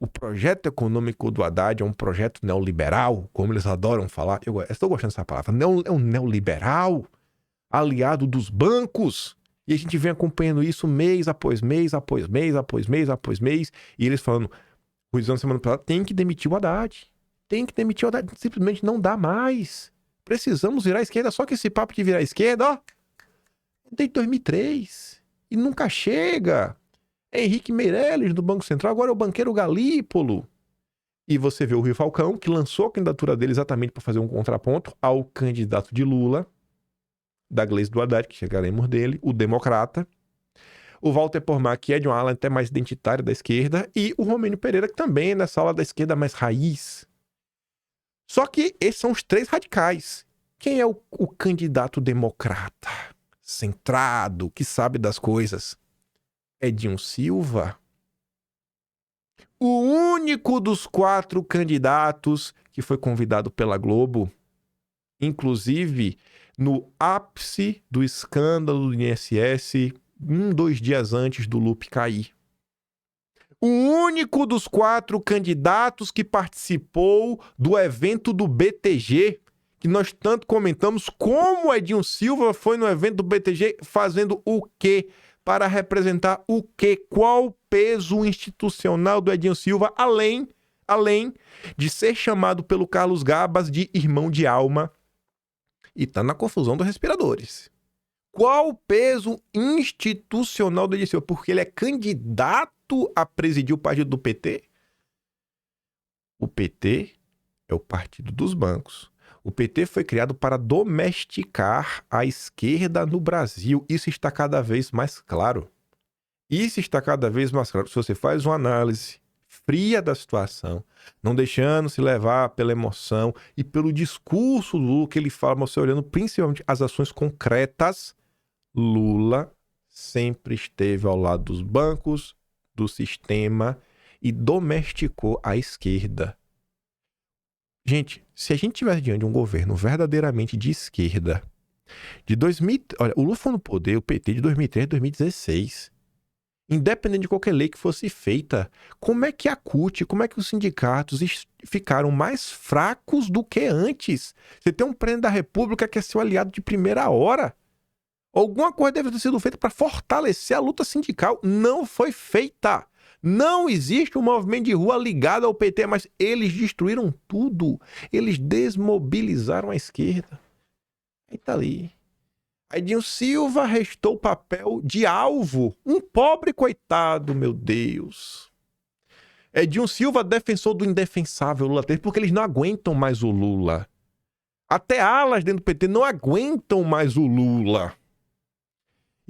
O projeto econômico do Haddad é um projeto neoliberal, como eles adoram falar. Eu estou gostando dessa palavra. É um neoliberal, aliado dos bancos. E a gente vem acompanhando isso mês após mês, após mês, após mês, após mês. E eles falando, Ruizão, semana passada, tem que demitir o Haddad. Tem que demitir o Haddad. Simplesmente não dá mais. Precisamos virar à esquerda. Só que esse papo de virar à esquerda, ó, desde 2003. E nunca chega. Henrique Meirelles, do Banco Central, agora é o banqueiro Galípolo. E você vê o Rui Falcão, que lançou a candidatura dele exatamente para fazer um contraponto ao candidato de Lula, da Gleisi do Haddad, que chegaremos dele, o democrata. O Walter Pomar, que é de uma ala até mais identitária da esquerda, e o Romênio Pereira, que também é nessa ala da esquerda mais raiz. Só que esses são os três radicais. Quem é o candidato democrata? Centrado, que sabe das coisas? Edinho Silva. O único dos 4 candidatos que foi convidado pela Globo, inclusive no ápice do escândalo do INSS, 2 dias antes do Lupe cair. O único dos 4 candidatos que participou do evento do BTG, que nós tanto comentamos, como Edinho Silva foi no evento do BTG fazendo o quê? Para representar o quê? Qual o peso institucional do Edinho Silva, além de ser chamado pelo Carlos Gabas de irmão de alma e tá na confusão dos respiradores. Qual o peso institucional do Edinho Silva? Porque ele é candidato a presidir o partido do PT? O PT é o partido dos bancos. O PT foi criado para domesticar a esquerda no Brasil. Isso está cada vez mais claro. Isso está cada vez mais claro. Se você faz uma análise fria da situação, não deixando se levar pela emoção e pelo discurso do Lula que ele fala, mas você olhando principalmente as ações concretas, Lula sempre esteve ao lado dos bancos, do sistema e domesticou a esquerda. Gente, se a gente tivesse diante de um governo verdadeiramente de esquerda, de 2000, olha, o Lula foi no poder, o PT de 2003 a 2016, independente de qualquer lei que fosse feita, como é que a CUT, como é que os sindicatos ficaram mais fracos do que antes? Você tem um presidente da República que é seu aliado de primeira hora. Alguma coisa deve ter sido feita para fortalecer a luta sindical. Não foi feita. Não existe um movimento de rua ligado ao PT, mas eles destruíram tudo. Eles desmobilizaram a esquerda. Aí tá ali. Edinho Silva restou o papel de alvo. Um pobre coitado, meu Deus. Edinho Silva, defensor do indefensável Lula, porque eles não aguentam mais o Lula. Até alas dentro do PT não aguentam mais o Lula.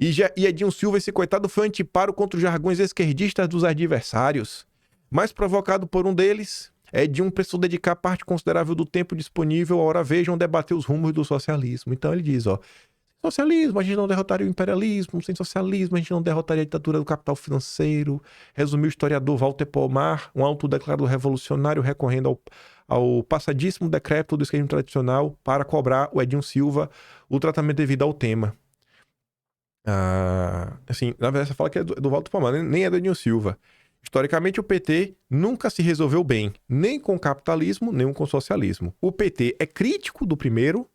E Edinho Silva, esse coitado, foi antiparo contra os jargões esquerdistas dos adversários. Mais provocado por um deles, Edinho precisou dedicar parte considerável do tempo disponível, ora vejam, debater os rumos do socialismo. Então ele diz, ó, socialismo, a gente não derrotaria o imperialismo, sem socialismo a gente não derrotaria a ditadura do capital financeiro. Resumiu o historiador Walter Pomar, um autodeclarado revolucionário recorrendo ao passadíssimo decreto do esquerdismo tradicional para cobrar o Edinho Silva o tratamento devido ao tema. Assim, na verdade, você fala que é do Walter Pomar, nem é do Edinho Silva. Historicamente, o PT nunca se resolveu bem, nem com o capitalismo, nem com o socialismo. O PT é crítico do primeiro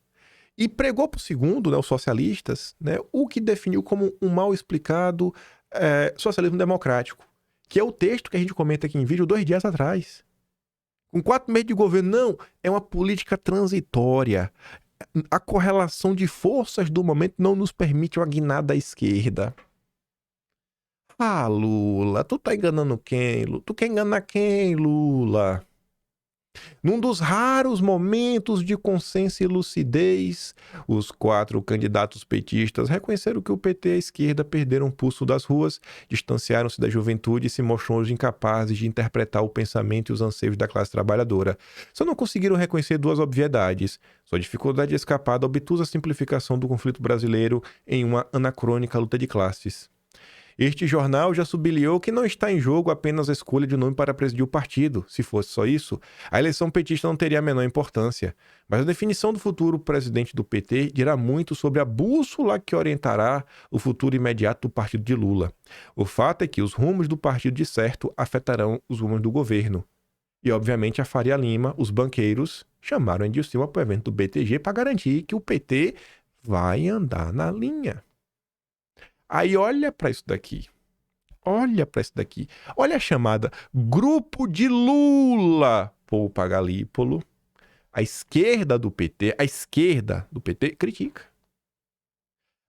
e pregou para o segundo, né, os socialistas, né, o que definiu como um mal explicado socialismo democrático, que é o texto que a gente comenta aqui em vídeo 2 dias atrás. Com 4 meses de governo, não, é uma política transitória. A correlação de forças do momento não nos permite uma guinada à esquerda. Ah, Lula, tu tá enganando quem? Tu quer enganar quem, Lula? Num dos raros momentos de consenso e lucidez, os 4 candidatos petistas reconheceram que o PT e a esquerda perderam o pulso das ruas, distanciaram-se da juventude e se mostraram hoje incapazes de interpretar o pensamento e os anseios da classe trabalhadora. Só não conseguiram reconhecer 2 obviedades: sua dificuldade de escapar da obtusa simplificação do conflito brasileiro em uma anacrônica luta de classes. Este jornal já sublinhou que não está em jogo apenas a escolha de nome para presidir o partido. Se fosse só isso, a eleição petista não teria a menor importância. Mas a definição do futuro presidente do PT dirá muito sobre a bússola que orientará o futuro imediato do partido de Lula. O fato é que os rumos do partido de certo afetarão os rumos do governo. E, obviamente, a Faria Lima, os banqueiros, chamaram Edil Silva para o evento do BTG para garantir que o PT vai andar na linha. Aí olha para isso daqui. Olha para isso daqui. Olha a chamada Grupo de Lula. Poupa Galípolo. A esquerda do PT critica.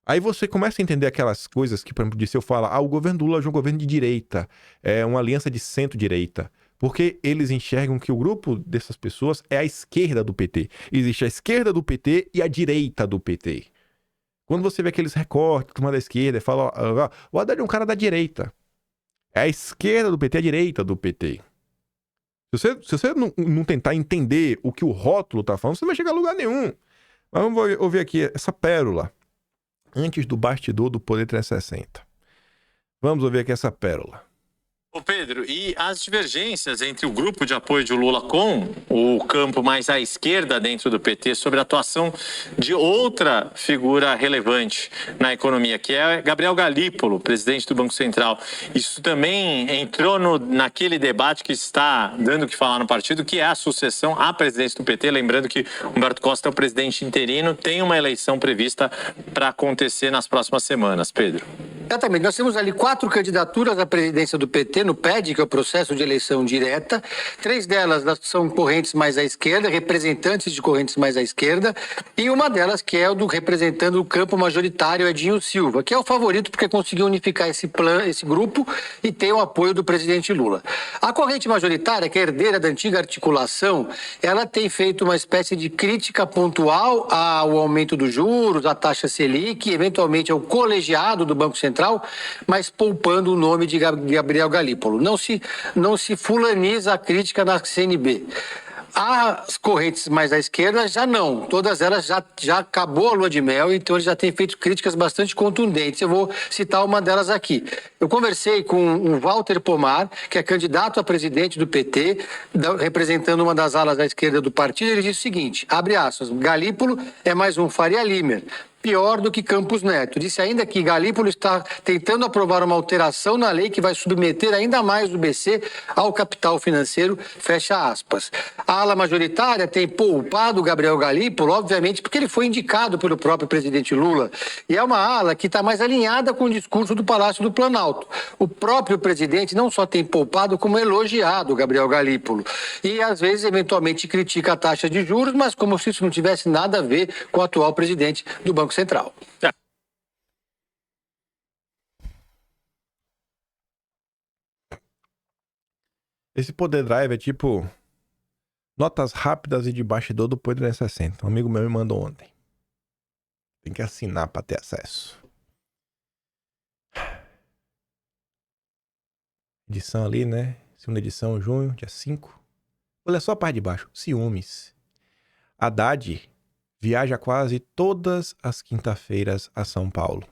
Aí você começa a entender aquelas coisas que, por exemplo, de se eu falar, o governo do Lula é um governo de direita, é uma aliança de centro-direita. Porque eles enxergam que o grupo dessas pessoas é a esquerda do PT. Existe a esquerda do PT e a direita do PT. Quando você vê aqueles recortes, turma da esquerda, fala, o Haddad é um cara da direita. É a esquerda do PT, a direita do PT. Se você não tentar entender o que o rótulo tá falando, você não vai chegar a lugar nenhum. Mas vamos ouvir aqui essa pérola. Antes do bastidor do Poder 360. Vamos ouvir aqui essa pérola. Ô Pedro, e as divergências entre o grupo de apoio de Lula com o campo mais à esquerda dentro do PT sobre a atuação de outra figura relevante na economia, que é Gabriel Galípolo, presidente do Banco Central. Isso também entrou naquele debate que está dando o que falar no partido, que é a sucessão à presidência do PT. Lembrando que Humberto Costa é o presidente interino, tem uma eleição prevista para acontecer nas próximas semanas. Pedro. Exatamente. Nós temos ali 4 candidaturas à presidência do PT no PED, que é o processo de eleição direta. 3 delas são correntes mais à esquerda, representantes de correntes mais à esquerda, e uma delas que é o do representando o campo majoritário, Edinho Silva, que é o favorito porque conseguiu unificar esse grupo e tem o apoio do presidente Lula. A corrente majoritária, que é herdeira da antiga articulação, ela tem feito uma espécie de crítica pontual ao aumento dos juros, à taxa Selic, eventualmente ao colegiado do Banco Central, mas poupando o nome de Gabriel Galípolo. Não se fulaniza a crítica na CNB. As correntes mais à esquerda já não. Todas elas já acabou a lua de mel, então eles já têm feito críticas bastante contundentes. Eu vou citar uma delas aqui. Eu conversei com o Walter Pomar, que é candidato a presidente do PT, representando uma das alas da esquerda do partido. Ele disse o seguinte, abre aspas, Galípolo é mais um Faria Limer. Pior do que Campos Neto. Disse ainda que Galípolo está tentando aprovar uma alteração na lei que vai submeter ainda mais o BC ao capital financeiro, fecha aspas. A ala majoritária tem poupado Gabriel Galípolo, obviamente, porque ele foi indicado pelo próprio presidente Lula. E é uma ala que está mais alinhada com o discurso do Palácio do Planalto. O próprio presidente não só tem poupado, como elogiado Gabriel Galípolo. E, às vezes, eventualmente critica a taxa de juros, mas como se isso não tivesse nada a ver com o atual presidente do Banco Central. Esse Poder Drive é tipo notas rápidas e de bastidor do Poder 360. Um amigo meu me mandou ontem. Tem que assinar para ter acesso. Edição ali, né? Segunda edição, junho, dia 5. Olha só a parte de baixo. Ciúmes. Haddad viaja quase todas as quinta-feiras a São Paulo.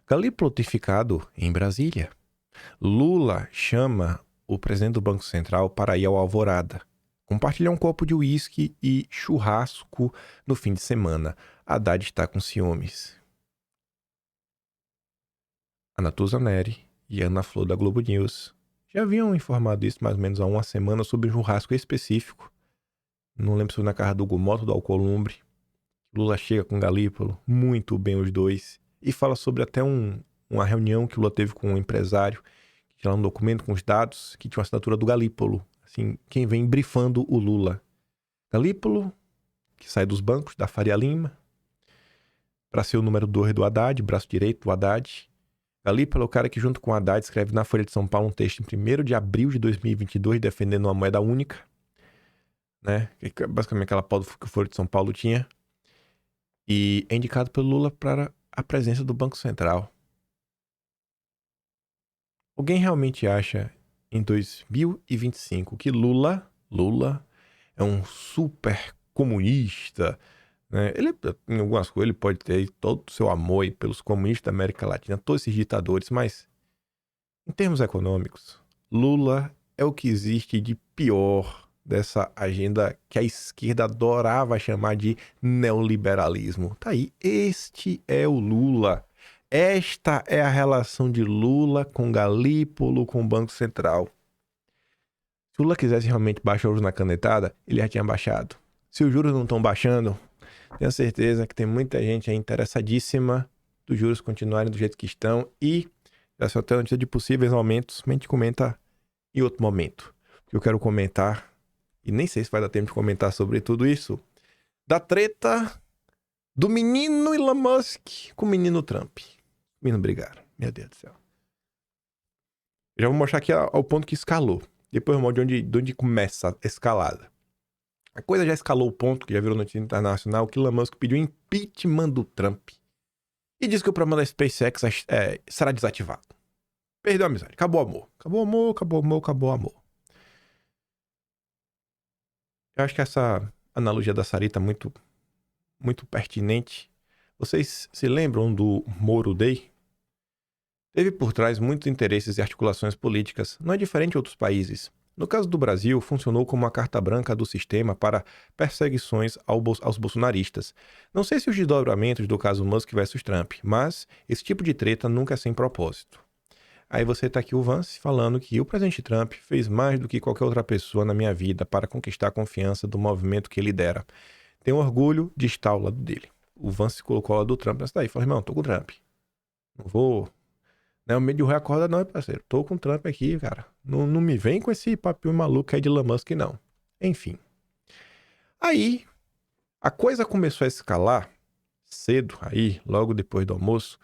Galípolo tem ficado em Brasília. Lula chama o presidente do Banco Central para ir ao Alvorada. Compartilhar um copo de uísque e churrasco no fim de semana. Haddad está com ciúmes. Ana Tusa Neri e Ana Flor da Globo News já haviam informado isso mais ou menos há uma semana sobre um churrasco específico. Não lembro se foi na casa do Gumoto ou do Alcolumbre. Lula chega com Galípolo, muito bem os dois, e fala sobre até uma reunião que Lula teve com um empresário, que tinha lá um documento com os dados, que tinha uma assinatura do Galípolo, assim, quem vem brifando o Lula. Galípolo, que sai dos bancos, da Faria Lima, para ser o número 2 do Haddad, braço direito do Haddad. Galípolo é o cara que, junto com o Haddad, escreve na Folha de São Paulo um texto em 1º de abril de 2022, defendendo uma moeda única, né? Basicamente aquela pauta que o Folha de São Paulo tinha. E é indicado pelo Lula para a presença do Banco Central. Alguém realmente acha, em 2025, que Lula é um super comunista, né? Ele, em algumas coisas, ele pode ter todo o seu amor pelos comunistas da América Latina, todos esses ditadores, mas Em termos econômicos, Lula é o que existe de pior dessa agenda que a esquerda adorava chamar de neoliberalismo. Tá aí, este é o Lula. Esta é a relação de Lula com Galípolo, com o Banco Central. Se o Lula quisesse realmente baixar os juros na canetada, ele já tinha baixado. Se os juros não estão baixando, tenho certeza que tem muita gente aí interessadíssima dos juros continuarem do jeito que estão e essa alternativa de possíveis aumentos, a gente comenta em outro momento. O que eu quero comentar, e nem sei se vai dar tempo de comentar sobre tudo isso, da treta do menino Elon Musk com o menino Trump. Menino brigaram, meu Deus do céu. Eu já vou mostrar aqui ao ponto que escalou. Depois eu mostro de onde começa a escalada. A coisa já escalou o ponto, que já virou notícia internacional, que Elon Musk pediu impeachment do Trump. E diz que o programa da SpaceX será desativado. Perdeu a amizade. Acabou o amor. Acabou o amor, acabou o amor, acabou o amor. Eu acho que essa analogia da Sarita é muito, muito pertinente. Vocês se lembram do Moro Day? Teve por trás muitos interesses e articulações políticas, não é diferente de outros países. No caso do Brasil, funcionou como uma carta branca do sistema para perseguições aos bolsonaristas. Não sei se os desdobramentos do caso Musk versus Trump, mas esse tipo de treta nunca é sem propósito. Aí você tá aqui o Vance falando que o presidente Trump fez mais do que qualquer outra pessoa na minha vida para conquistar a confiança do movimento que lidera. Tenho orgulho de estar ao lado dele. O Vance colocou ao lado do Trump nessa daí. Falou, irmão, tô com o Trump. Não vou... Não é o meio de roer a corda não, parceiro. Tô com o Trump aqui, cara. Não me vem com esse papinho maluco aí de Elon Musk, não. Enfim. Aí, a coisa começou a escalar cedo, aí, logo depois do almoço,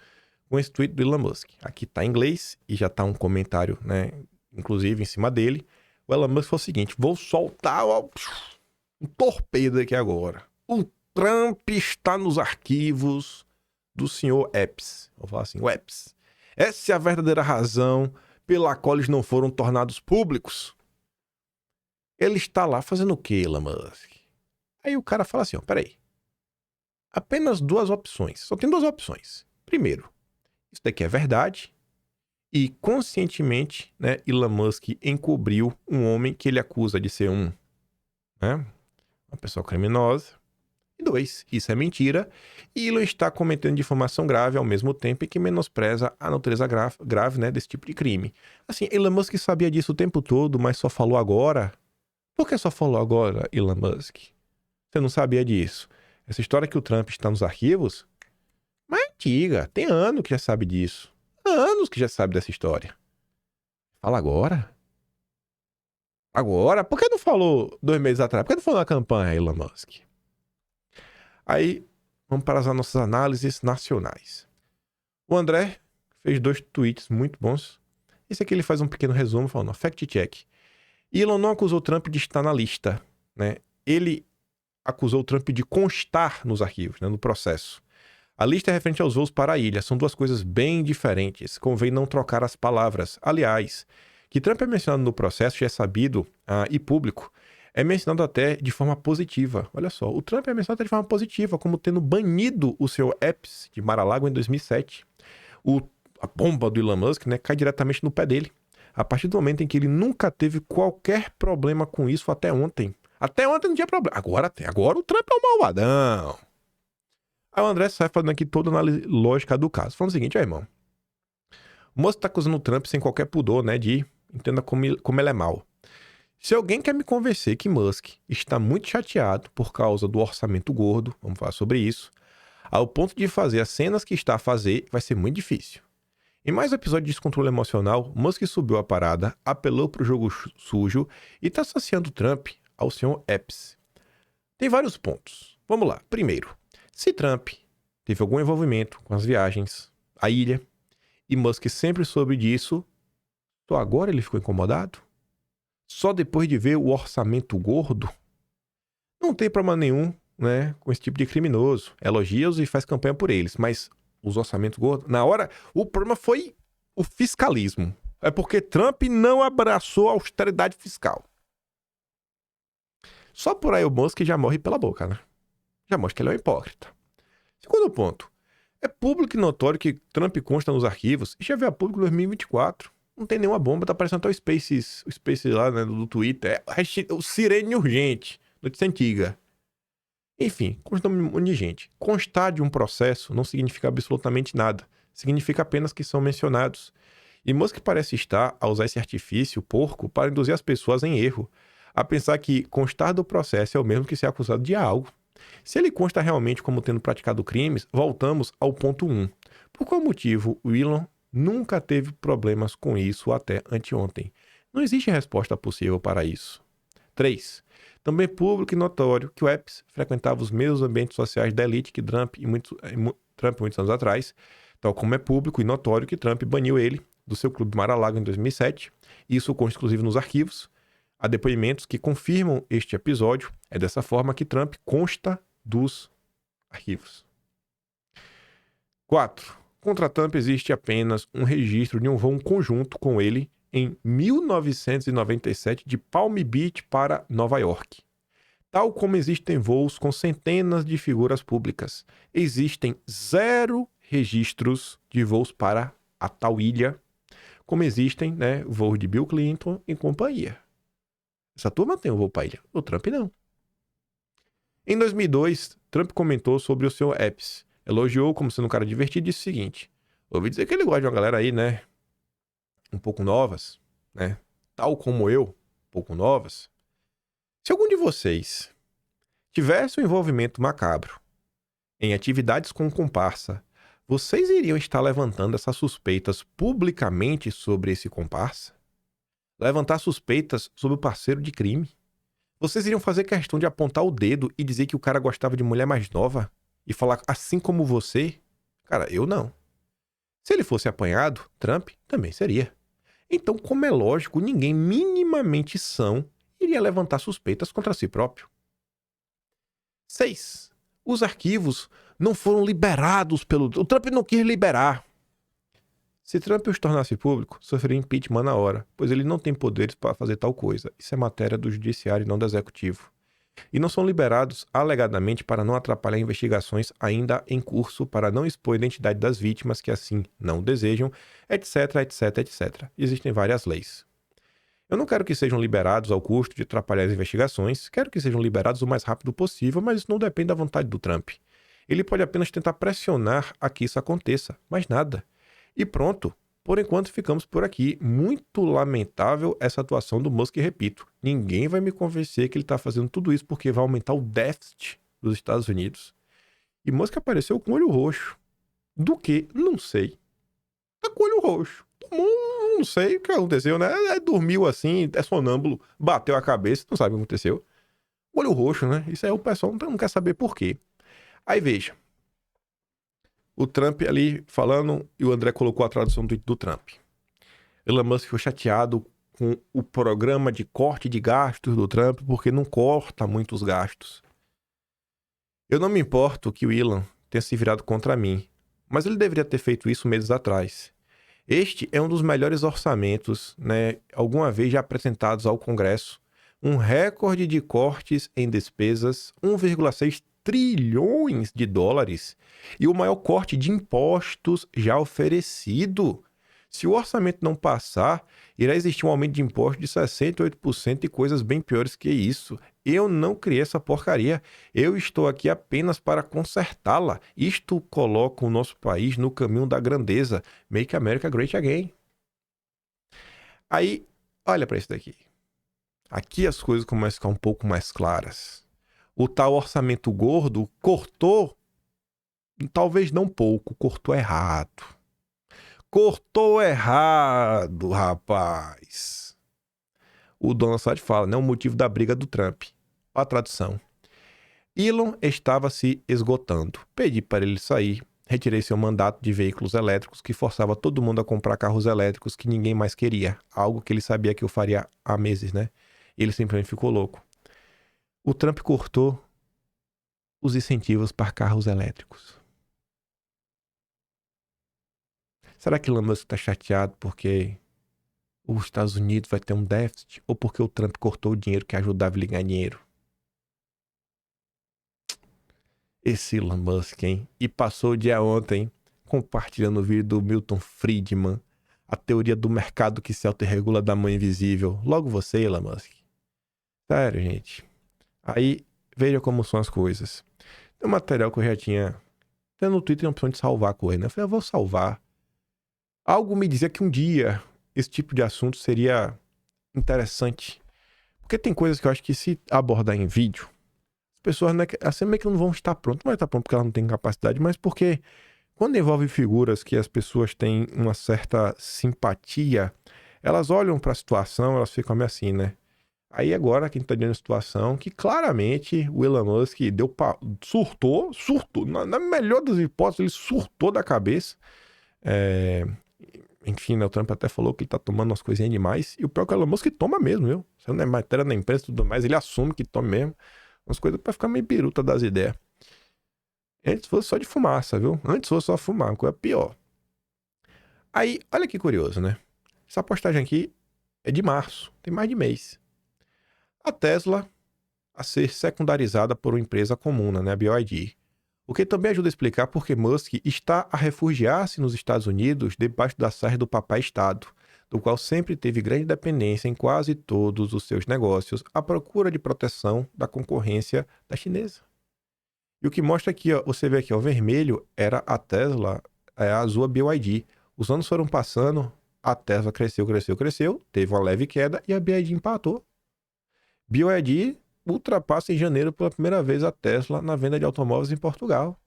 com esse tweet do Elon Musk. Aqui tá em inglês e já tá um comentário, né, inclusive em cima dele. O Elon Musk falou o seguinte, vou soltar um torpedo aqui agora. O Trump está nos arquivos do senhor Epps. Vou falar assim, o Epps. Essa é a verdadeira razão pela qual eles não foram tornados públicos. Ele está lá fazendo o quê, Elon Musk? Aí o cara fala assim, ó, peraí. Apenas duas opções. Só tem duas opções. Primeiro, isso daqui é verdade. E conscientemente, né, Elon Musk encobriu um homem que ele acusa de ser uma pessoa criminosa. E dois, isso é mentira. E Elon está cometendo difamação grave ao mesmo tempo e que menospreza a natureza grave, né, desse tipo de crime. Assim, Elon Musk sabia disso o tempo todo, mas só falou agora. Por que só falou agora, Elon Musk? Você não sabia disso? Essa história que o Trump está nos arquivos, mas é antiga. Tem anos que já sabe disso. Anos que já sabe dessa história. Fala agora? Agora? Por que não falou 2 meses atrás? Por que não falou na campanha, Elon Musk? Aí, vamos para as nossas análises nacionais. O André fez 2 tweets muito bons. Esse aqui ele faz um pequeno resumo falando, fact check. Elon não acusou Trump de estar na lista, né? Ele acusou Trump de constar nos arquivos, né, no processo. A lista é referente aos voos para a ilha. São 2 coisas bem diferentes. Convém não trocar as palavras. Aliás, que Trump é mencionado no processo já é sabido e público. É mencionado até de forma positiva. Olha só, o Trump é mencionado até de forma positiva, como tendo banido o seu Epps de Mar-a-Lago em 2007. A bomba do Elon Musk, né, cai diretamente no pé dele. A partir do momento em que ele nunca teve qualquer problema com isso até ontem. Até ontem não tinha problema. Agora tem. Agora o Trump é um malvadão. Aí o André sai falando aqui toda a análise lógica do caso. Falando o seguinte, irmão. O Musk tá acusando o Trump sem qualquer pudor, né, de entenda como ele é mau. Se alguém quer me convencer que Musk está muito chateado por causa do orçamento gordo, vamos falar sobre isso, ao ponto de fazer as cenas que está a fazer, vai ser muito difícil. Em mais um episódio de descontrole emocional, Musk subiu a parada, apelou para o jogo sujo e está associando Trump ao senhor Epps. Tem vários pontos. Vamos lá. Primeiro, se Trump teve algum envolvimento com as viagens à ilha e Musk sempre soube disso, só agora ele ficou incomodado? Só depois de ver o orçamento gordo? Não tem problema nenhum, né, com esse tipo de criminoso. Elogia-os e faz campanha por eles, mas os orçamentos gordos... Na hora, o problema foi o fiscalismo. É porque Trump não abraçou a austeridade fiscal. Só por aí o Musk já morre pela boca, né? Já mostra que ele é um hipócrita. Segundo ponto. É público e notório que Trump consta nos arquivos e já veio a público em 2024. Não tem nenhuma bomba, tá parecendo até o Space lá, né, do Twitter. O sirene urgente, notícia antiga. Enfim, consta um monte de gente. Constar de um processo não significa absolutamente nada. Significa apenas que são mencionados. E Musk parece estar a usar esse artifício porco para induzir as pessoas em erro, a pensar que constar do processo é o mesmo que ser acusado de algo. Se ele consta realmente como tendo praticado crimes, voltamos ao ponto 1. Por qual motivo o Elon nunca teve problemas com isso até anteontem? Não existe resposta possível para isso. 3. Também é público e notório que o Epps frequentava os mesmos ambientes sociais da elite que Trump muitos anos atrás, tal como é público e notório que Trump baniu ele do seu clube Mar-a-Lago em 2007. Isso consta inclusive nos arquivos. Há depoimentos que confirmam este episódio. É dessa forma que Trump consta dos arquivos. 4. Contra Trump existe apenas um registro de um voo conjunto com ele em 1997 de Palm Beach para Nova York. Tal como existem voos com centenas de figuras públicas, existem 0 registros de voos para a tal ilha, como existem, né, voos de Bill Clinton e companhia. Essa turma tem um voo para a ilha, o Trump não. Em 2002, Trump comentou sobre o seu Epps. Elogiou como sendo um cara divertido e disse o seguinte: ouvi dizer que ele gosta de uma galera aí, né? Um pouco novas, né? Tal como eu, um pouco novas. Se algum de vocês tivesse um envolvimento macabro em atividades com comparsa, vocês iriam estar levantando essas suspeitas publicamente sobre esse comparsa? Levantar suspeitas sobre o parceiro de crime? Vocês iriam fazer questão de apontar o dedo e dizer que o cara gostava de mulher mais nova? E falar assim como você? Cara, eu não. Se ele fosse apanhado, Trump também seria. Então, como é lógico, ninguém minimamente são iria levantar suspeitas contra si próprio. 6. Os arquivos não foram liberados pelo... O Trump não quis liberar. Se Trump os tornasse público, sofreria impeachment na hora, pois ele não tem poderes para fazer tal coisa. Isso é matéria do judiciário e não do executivo. E não são liberados alegadamente para não atrapalhar investigações ainda em curso, para não expor a identidade das vítimas que assim não o desejam, etc, etc, etc. Existem várias leis. Eu não quero que sejam liberados ao custo de atrapalhar as investigações, quero que sejam liberados o mais rápido possível, mas isso não depende da vontade do Trump. Ele pode apenas tentar pressionar a que isso aconteça, mais nada. E pronto. Por enquanto, ficamos por aqui. Muito lamentável essa atuação do Musk, repito. Ninguém vai me convencer que ele está fazendo tudo isso porque vai aumentar o déficit dos Estados Unidos. E Musk apareceu com o olho roxo. Do que? Não sei. Tá com o olho roxo. Tomou, não sei o que aconteceu, né? Dormiu assim, é sonâmbulo, bateu a cabeça, não sabe o que aconteceu. Olho roxo, né? Isso aí o pessoal não quer saber por quê. Aí veja. O Trump ali falando e o André colocou a tradução do Trump. Elon Musk ficou chateado com o programa de corte de gastos do Trump porque não corta muitos gastos. Eu não me importo que o Elon tenha se virado contra mim, mas ele deveria ter feito isso meses atrás. Este é um dos melhores orçamentos, né, alguma vez já apresentados ao Congresso. Um recorde de cortes em despesas, 1,6 trilhões de dólares e o maior corte de impostos já oferecido. Se o orçamento não passar, irá existir um aumento de impostos de 68% e coisas bem piores que isso. Eu não criei essa porcaria. Eu estou aqui apenas para consertá-la. Isto coloca o nosso país no caminho da grandeza. Make America Great Again. Aí, olha para isso daqui. Aqui as coisas começam a ficar um pouco mais claras. O tal orçamento gordo cortou, talvez não pouco, cortou errado. Cortou errado, rapaz. O Donald Trump fala, né? O motivo da briga do Trump. A tradução. Elon estava se esgotando. Pedi para ele sair. Retirei seu mandato de veículos elétricos que forçava todo mundo a comprar carros elétricos que ninguém mais queria. Algo que ele sabia que eu faria há meses, né? Ele simplesmente ficou louco. O Trump cortou os incentivos para carros elétricos. Será que Elon Musk está chateado porque os Estados Unidos vai ter um déficit? Ou porque o Trump cortou o dinheiro que ajudava ele a ganhar dinheiro? Esse Elon Musk, hein? E passou o dia ontem compartilhando o vídeo do Milton Friedman, a teoria do mercado que se autorregula da mão invisível. Logo você, Elon Musk. Sério, gente. Aí, veja como são as coisas. Tem um material que eu já tinha... Tem no Twitter a opção de salvar a coisa, né? Eu falei, eu vou salvar. Algo me dizia que um dia esse tipo de assunto seria interessante. Porque tem coisas que eu acho que se abordar em vídeo, as pessoas, né, assim, meio que não vão estar prontas. Não vai estar pronto porque elas não têm capacidade, mas porque quando envolve figuras que as pessoas têm uma certa simpatia, elas olham para a situação, elas ficam meio assim, né? Aí agora quem tá diante da situação que claramente o Elon Musk surtou, na melhor das hipóteses, ele surtou da cabeça. Enfim, né, o Trump até falou que ele tá tomando umas coisinhas demais. E o pior é que o Elon Musk toma mesmo, viu? Isso não é matéria na imprensa e tudo mais, ele assume que toma mesmo. Umas coisas pra ficar meio biruta das ideias. Antes fosse só de fumaça, viu? Antes fosse só fumar, uma coisa pior. Aí, olha que curioso, né? Essa postagem aqui é de março, tem mais de mês. A Tesla a ser secundarizada por uma empresa comum, né, a BYD. O que também ajuda a explicar por que Musk está a refugiar-se nos Estados Unidos debaixo da sarja do papai Estado, do qual sempre teve grande dependência em quase todos os seus negócios, à procura de proteção da concorrência da chinesa. E o que mostra aqui, ó, você vê aqui, ó, o vermelho era a Tesla, a azul a BYD. Os anos foram passando, a Tesla cresceu, teve uma leve queda e a BYD empatou. BYD ultrapassa em janeiro pela primeira vez a Tesla na venda de automóveis em Portugal.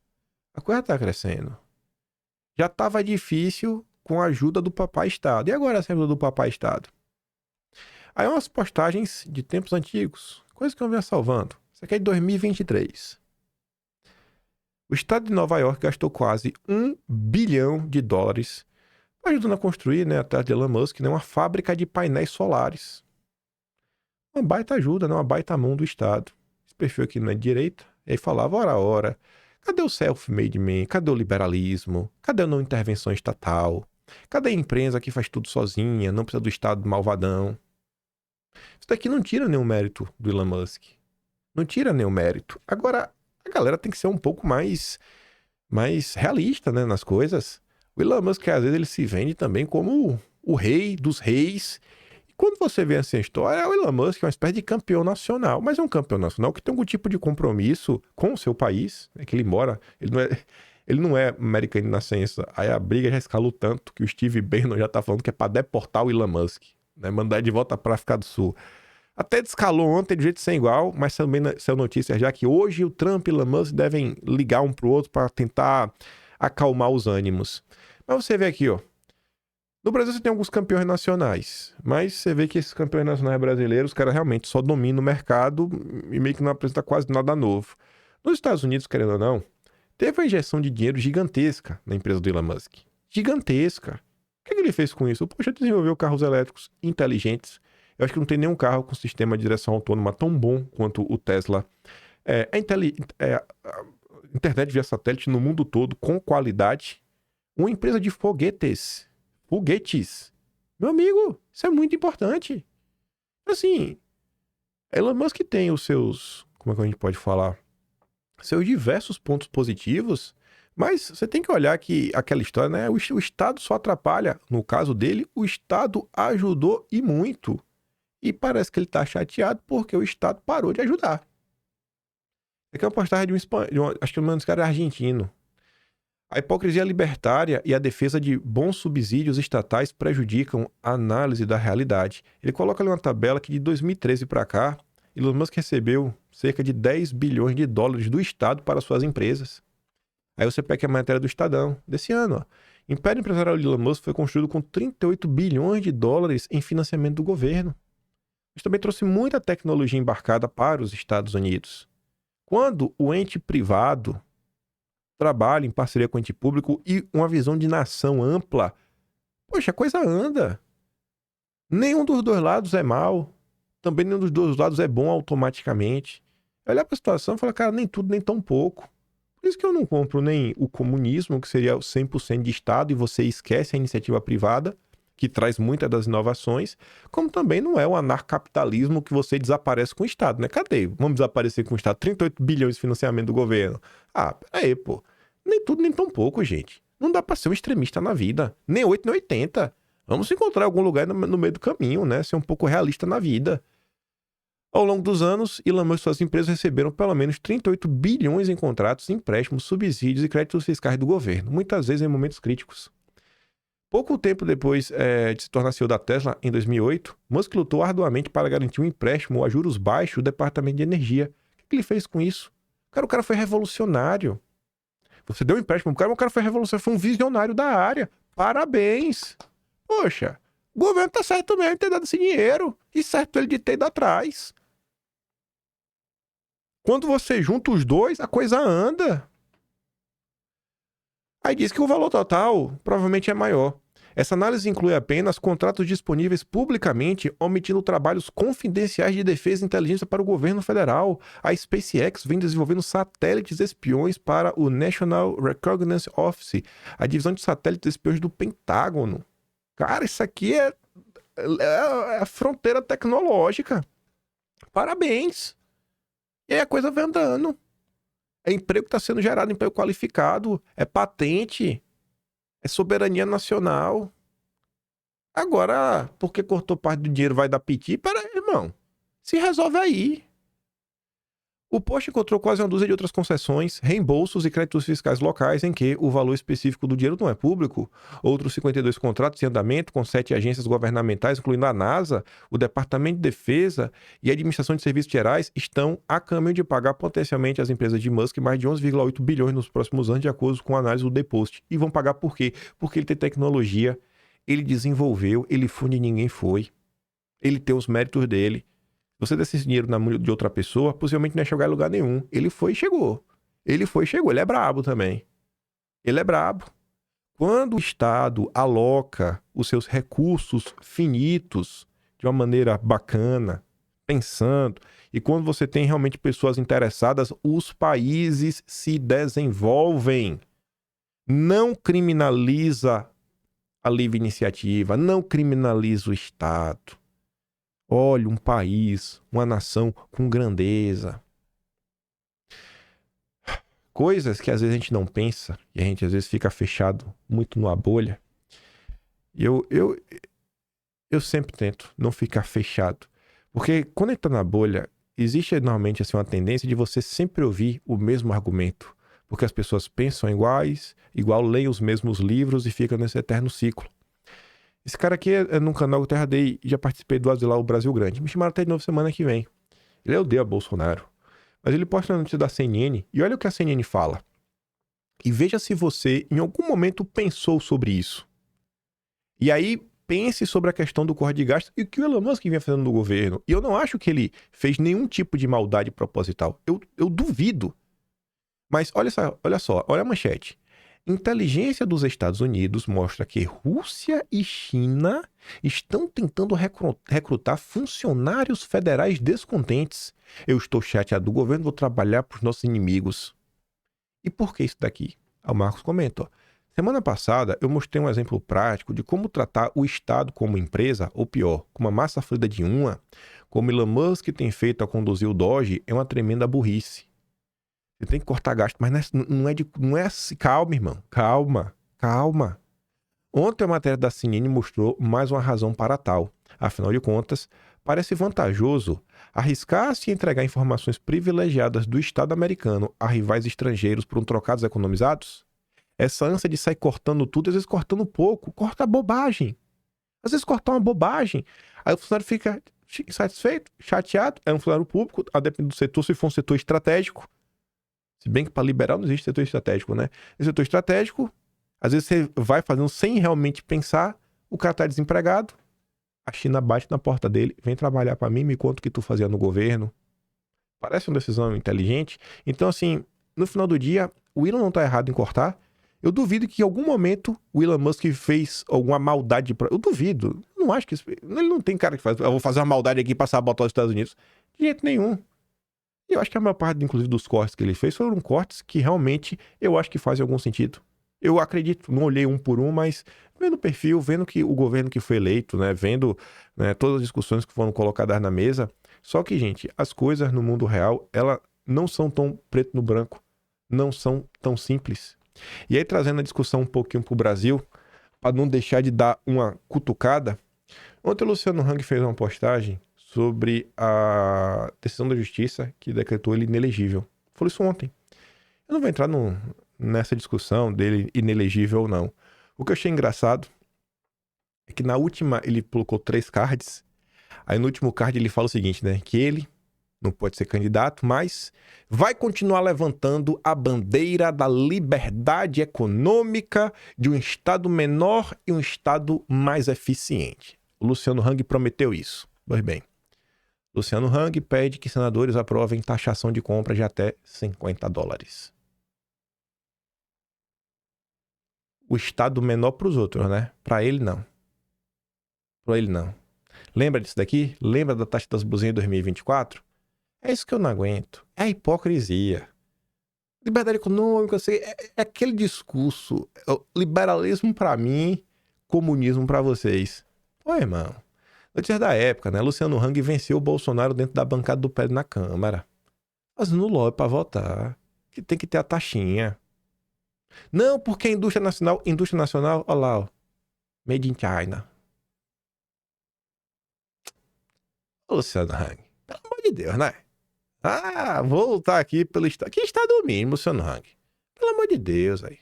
A coisa está crescendo. Já estava difícil com a ajuda do papai Estado. E agora essa ajuda do papai Estado? Aí umas postagens de tempos antigos, coisas que eu venho salvando. Isso aqui é de 2023. O estado de Nova York gastou quase $1 bilhão ajudando a construir, né, atrás de Elon Musk, né, uma fábrica de painéis solares. Uma baita ajuda, né? Uma baita mão do Estado. Esse perfil aqui não é de direita. E aí falava, ora, cadê o self-made man? Cadê o liberalismo? Cadê a não intervenção estatal? Cadê a empresa que faz tudo sozinha, não precisa do Estado malvadão? Isso daqui não tira nenhum mérito do Elon Musk. Não tira nenhum mérito. Agora, a galera tem que ser um pouco mais realista, né, nas coisas. O Elon Musk, às vezes, ele se vende também como o rei dos reis. Quando você vê assim a história, o Elon Musk é uma espécie de campeão nacional, mas é um campeão nacional que tem algum tipo de compromisso com o seu país, né, que ele mora, ele não é americano de nascença. Aí a briga já escalou tanto que o Steve Bannon já tá falando que é para deportar o Elon Musk, né, mandar ele de volta para a África do Sul. Até descalou ontem de jeito sem igual, mas também saiu notícia já que hoje o Trump e o Elon Musk devem ligar um pro outro para tentar acalmar os ânimos. Mas você vê aqui, ó. No Brasil você tem alguns campeões nacionais, mas você vê que esses campeões nacionais brasileiros, os caras realmente só dominam o mercado e meio que não apresentam quase nada novo. Nos Estados Unidos, querendo ou não, teve uma injeção de dinheiro gigantesca na empresa do Elon Musk. Gigantesca. O que ele fez com isso? Poxa, desenvolveu carros elétricos inteligentes. Eu acho que não tem nenhum carro com sistema de direção autônoma tão bom quanto o Tesla. Internet via satélite no mundo todo, com qualidade. Uma empresa de foguetes. Meu amigo, isso é muito importante. Assim, Elon Musk tem os seus, como é que a gente pode falar? Seus diversos pontos positivos, mas você tem que olhar que aquela história, né? O Estado só atrapalha. No caso dele, o Estado ajudou e muito. E parece que ele tá chateado porque o Estado parou de ajudar. Aqui é uma postagem acho que o cara é argentino. A hipocrisia libertária e a defesa de bons subsídios estatais prejudicam a análise da realidade. Ele coloca ali uma tabela que de 2013 para cá, Elon Musk recebeu cerca de $10 bilhões do Estado para suas empresas. Aí você pega a matéria do Estadão, desse ano. Ó. O Império Empresarial de Elon Musk foi construído com $38 bilhões em financiamento do governo. Isso também trouxe muita tecnologia embarcada para os Estados Unidos. Quando o ente privado trabalha em parceria com o ente público e uma visão de nação ampla, poxa, a coisa anda. Nenhum dos dois lados é mal, também nenhum dos dois lados é bom automaticamente. Olhar para a situação e falar, cara, nem tudo, nem tão pouco. Por isso que eu não compro nem o comunismo, que seria 100% de Estado, e você esquece a iniciativa privada, que traz muitas das inovações, como também não é o anarcapitalismo que você desaparece com o Estado, né? Cadê? Vamos desaparecer com o Estado? 38 bilhões de financiamento do governo. Ah, peraí, pô. Nem tudo, nem tão pouco, gente. Não dá pra ser um extremista na vida. Nem 8, nem 80. Vamos se encontrar em algum lugar no meio do caminho, né? Ser um pouco realista na vida. Ao longo dos anos, Elon Musk e suas empresas receberam pelo menos 38 bilhões em contratos, empréstimos, subsídios e créditos fiscais do governo, muitas vezes em momentos críticos. Pouco tempo depois de se tornar CEO da Tesla, em 2008, Musk lutou arduamente para garantir um empréstimo a juros baixos do Departamento de Energia. O que ele fez com isso? O cara foi revolucionário. Você deu um empréstimo pro cara, mas o cara foi revolucionário, foi um visionário da área. Parabéns! Poxa, o governo tá certo mesmo de ter dado esse dinheiro. E certo ele de ter ido atrás. Quando você junta os dois, a coisa anda. Aí diz que o valor total provavelmente é maior. Essa análise inclui apenas contratos disponíveis publicamente, omitindo trabalhos confidenciais de defesa e inteligência para o governo federal. A SpaceX vem desenvolvendo satélites espiões para o National Reconnaissance Office, a divisão de satélites espiões do Pentágono. Cara, isso aqui é a fronteira tecnológica. Parabéns! E aí a coisa vai andando. É emprego que está sendo gerado, emprego qualificado, é patente, é soberania nacional. Agora, porque cortou parte do dinheiro vai dar piti? Pera aí, irmão. Se resolve aí. O post encontrou quase uma dúzia de outras concessões, reembolsos e créditos fiscais locais em que o valor específico do dinheiro não é público. Outros 52 contratos em andamento com 7 agências governamentais, incluindo a NASA, o Departamento de Defesa e a Administração de Serviços Gerais, estão a caminho de pagar potencialmente às empresas de Musk mais de 11,8 bilhões nos próximos anos, de acordo com a análise do The Post. E vão pagar por quê? Porque ele tem tecnologia, ele desenvolveu, ele foi onde ninguém foi. Ele tem os méritos dele. Você desse dinheiro na mão de outra pessoa, possivelmente não ia chegar em lugar nenhum. Ele foi e chegou. Ele foi e chegou. Ele é brabo também. Ele é brabo. Quando o Estado aloca os seus recursos finitos de uma maneira bacana, pensando, e quando você tem realmente pessoas interessadas, os países se desenvolvem. Não criminaliza a livre iniciativa, não criminaliza o Estado. Olha, um país, uma nação com grandeza. Coisas que às vezes a gente não pensa e a gente às vezes fica fechado muito numa bolha. E eu sempre tento não ficar fechado. Porque quando a gente tá na bolha, existe normalmente assim, uma tendência de você sempre ouvir o mesmo argumento. Porque as pessoas pensam igual leem os mesmos livros e ficam nesse eterno ciclo. Esse cara aqui é num canal do Terra Day e já participei do Asilar o Brasil Grande. Me chamaram até de novo semana que vem. Ele odeia Bolsonaro. Mas ele posta a notícia da CNN e olha o que a CNN fala. E veja se você, em algum momento, pensou sobre isso. E aí, pense sobre a questão do corte de gasto e o que o Elon Musk vinha fazendo no governo. E eu não acho que ele fez nenhum tipo de maldade proposital. Eu duvido. Mas olha só, olha a manchete. Inteligência dos Estados Unidos mostra que Rússia e China estão tentando recrutar funcionários federais descontentes. Eu estou chateado do governo, vou trabalhar para os nossos inimigos. E por que isso daqui? O Marcos comenta, ó. Semana passada eu mostrei um exemplo prático de como tratar o Estado como empresa, ou pior, como uma massa fluida de uma, como Elon Musk tem feito a conduzir o Doge, é uma tremenda burrice. Você tem que cortar gasto, mas não é assim. Calma, irmão. Calma. Ontem a matéria da CNN mostrou mais uma razão para tal. Afinal de contas, parece vantajoso arriscar-se e entregar informações privilegiadas do Estado americano a rivais estrangeiros por trocados economizados? Essa ânsia de sair cortando tudo, às vezes cortando pouco, corta bobagem. Às vezes cortar uma bobagem. Aí o funcionário fica insatisfeito, chateado. É um funcionário público, a depender do setor, se for um setor estratégico. Se bem que para liberal não existe setor estratégico, né? Esse setor estratégico, às vezes você vai fazendo sem realmente pensar, o cara tá desempregado, a China bate na porta dele, vem trabalhar para mim, me conta o que tu fazia no governo. Parece uma decisão inteligente. Então, assim, no final do dia, o Elon não tá errado em cortar. Eu duvido que em algum momento o Elon Musk fez alguma maldade. Eu duvido. Não acho que... Ele não tem cara que faz... Eu vou fazer uma maldade aqui e passar a botar os Estados Unidos. De jeito nenhum. E eu acho que a maior parte, inclusive, dos cortes que ele fez foram cortes que realmente eu acho que fazem algum sentido. Eu acredito, não olhei um por um, mas vendo o perfil, vendo que o governo que foi eleito, né, vendo, né, todas as discussões que foram colocadas na mesa. Só que, gente, as coisas no mundo real, elas não são tão preto no branco, não são tão simples. E aí, trazendo a discussão um pouquinho para o Brasil, para não deixar de dar uma cutucada, ontem o Luciano Hang fez uma postagem sobre a decisão da justiça que decretou ele inelegível. Falou isso ontem. Eu não vou entrar nessa discussão dele inelegível ou não. O que eu achei engraçado é que na última ele colocou 3 cards. Aí no último card ele fala o seguinte, né? Que ele não pode ser candidato, mas vai continuar levantando a bandeira da liberdade econômica de um Estado menor e um Estado mais eficiente. O Luciano Hang prometeu isso. Pois bem, Luciano Hang pede que senadores aprovem taxação de compra de até $50. O Estado menor para os outros, né? Para ele, não. Para ele, não. Lembra disso daqui? Lembra da taxa das buzinas em 2024? É isso que eu não aguento. É a hipocrisia. Liberdade econômica, é aquele discurso. Liberalismo para mim, comunismo para vocês. Pô, irmão. Notícias da época, né? Luciano Hang venceu o Bolsonaro dentro da bancada do PL na Câmara. Fazendo lobby para votar. Que tem que ter a taxinha. Não, porque a indústria nacional, olha lá, ó. Made in China. Luciano Hang, pelo amor de Deus, né? Vou lutar aqui pelo Estado. Que Estado mínimo, Luciano Hang? Pelo amor de Deus, aí.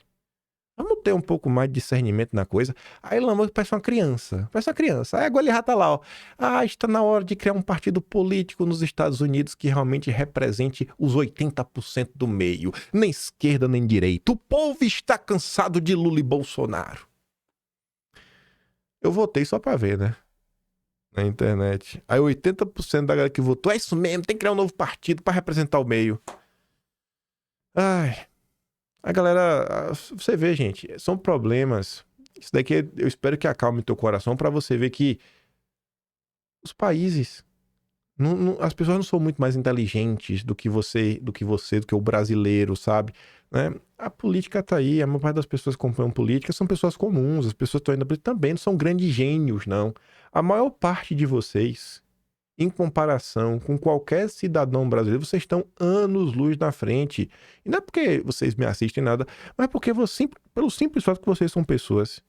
Vamos ter um pouco mais de discernimento na coisa. Aí Elon Musk parece uma criança. Parece uma criança. Aí agora ele já tá lá, ó. Está na hora de criar um partido político nos Estados Unidos que realmente represente os 80% do meio. Nem esquerda, nem direita. O povo está cansado de Lula e Bolsonaro. Eu votei só pra ver, né? Na internet. Aí 80% da galera que votou, é isso mesmo, tem que criar um novo partido pra representar o meio. Ai. A galera, você vê, gente, são problemas. Isso daqui eu espero que acalme teu coração pra você ver que os países, as pessoas não são muito mais inteligentes do que o brasileiro, sabe? Né? A política tá aí, a maior parte das pessoas que acompanham política são pessoas comuns, as pessoas que estão indo também não são grandes gênios, não. A maior parte de vocês, em comparação com qualquer cidadão brasileiro, vocês estão anos-luz na frente. E não é porque vocês me assistem nada, mas porque pelo simples fato que vocês são pessoas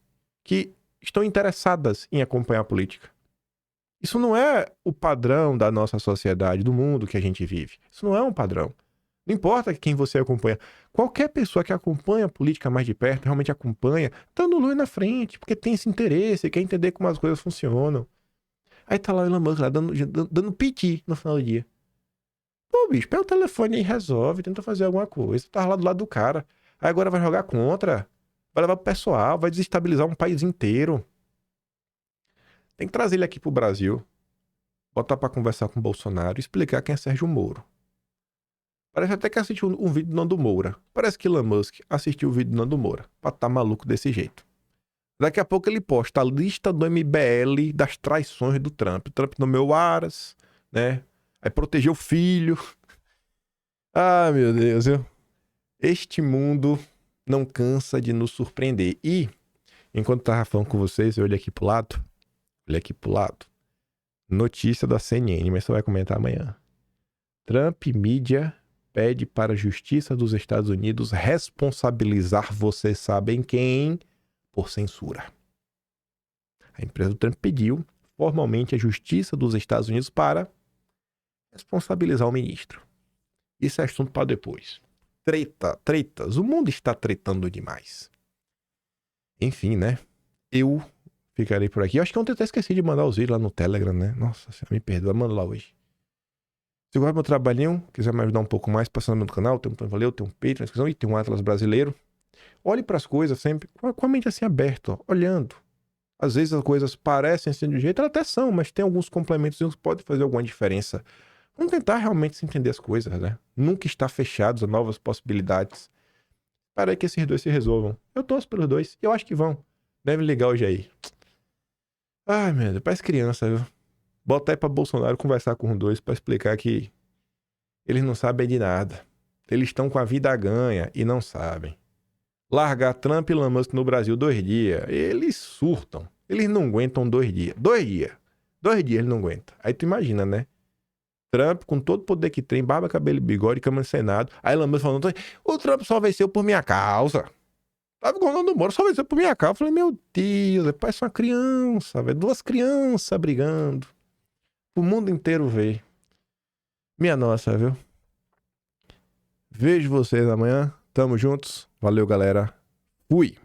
que estão interessadas em acompanhar a política. Isso não é o padrão da nossa sociedade, do mundo que a gente vive. Isso não é um padrão. Não importa quem você acompanha. Qualquer pessoa que acompanha a política mais de perto, realmente acompanha, tá no luz na frente, porque tem esse interesse, quer entender como as coisas funcionam. Aí tá lá o Elon Musk lá dando piti no final do dia. Pô, bicho, pega o telefone e resolve, tenta fazer alguma coisa. Tá lá do lado do cara. Aí agora vai jogar contra, vai levar pro pessoal, vai desestabilizar um país inteiro. Tem que trazer ele aqui pro Brasil, botar pra conversar com o Bolsonaro e explicar quem é Sérgio Moro. Parece até que assistiu um vídeo do Nando Moura. Parece que Elon Musk assistiu o vídeo do Nando Moura, pra tá maluco desse jeito. Daqui a pouco ele posta a lista do MBL das traições do Trump. O Trump nomeou Aras, né? Aí protegeu o filho. Ah, meu Deus, este mundo não cansa de nos surpreender. E, enquanto eu tava falando com vocês, eu olhei aqui pro lado. Notícia da CNN, mas você vai comentar amanhã. Trump Mídia pede para a Justiça dos Estados Unidos responsabilizar vocês sabem quem por censura. A empresa do Trump pediu formalmente a Justiça dos Estados Unidos para responsabilizar o ministro. Isso é assunto para depois. Tretas. O mundo está tretando demais. Enfim, né? Eu ficarei por aqui. Eu acho que ontem eu até esqueci de mandar os vídeos lá no Telegram, né? Nossa senhora, me perdoa, manda lá hoje. Se gosta do meu trabalhinho, quiser me ajudar um pouco mais, passando no meu canal, tem um Plano Valeu, tem um Patreon, e tem um Atlas brasileiro. Olhe para as coisas sempre com a mente assim aberta, ó, olhando. Às vezes as coisas parecem ser de um jeito, elas até são, mas tem alguns complementos que podem fazer alguma diferença. Vamos tentar realmente se entender as coisas, né? Nunca estar fechados a novas possibilidades. Para que esses dois se resolvam. Eu torço pelos dois e eu acho que vão. Deve ligar hoje aí. Ai, meu Deus, parece criança, viu? Bota aí pra Bolsonaro conversar com os dois pra explicar que eles não sabem de nada. Eles estão com a vida ganha e não sabem. Largar Trump e Elon Musk no Brasil 2 dias, eles surtam. Eles não aguentam 2 dias. 2 dias. 2 dias ele não aguenta. Aí tu imagina, né? Trump, com todo o poder que tem, barba, cabelo e bigode, Câmara do Senado. Aí Elon Musk falando, o Trump só venceu por minha causa. Tava igual o Nando Moura, só vai dizer por minha cara. Eu falei, meu Deus, parece uma criança, velho. Duas crianças brigando. O mundo inteiro vê. Minha nossa, viu? Vejo vocês amanhã. Tamo juntos. Valeu, galera. Fui.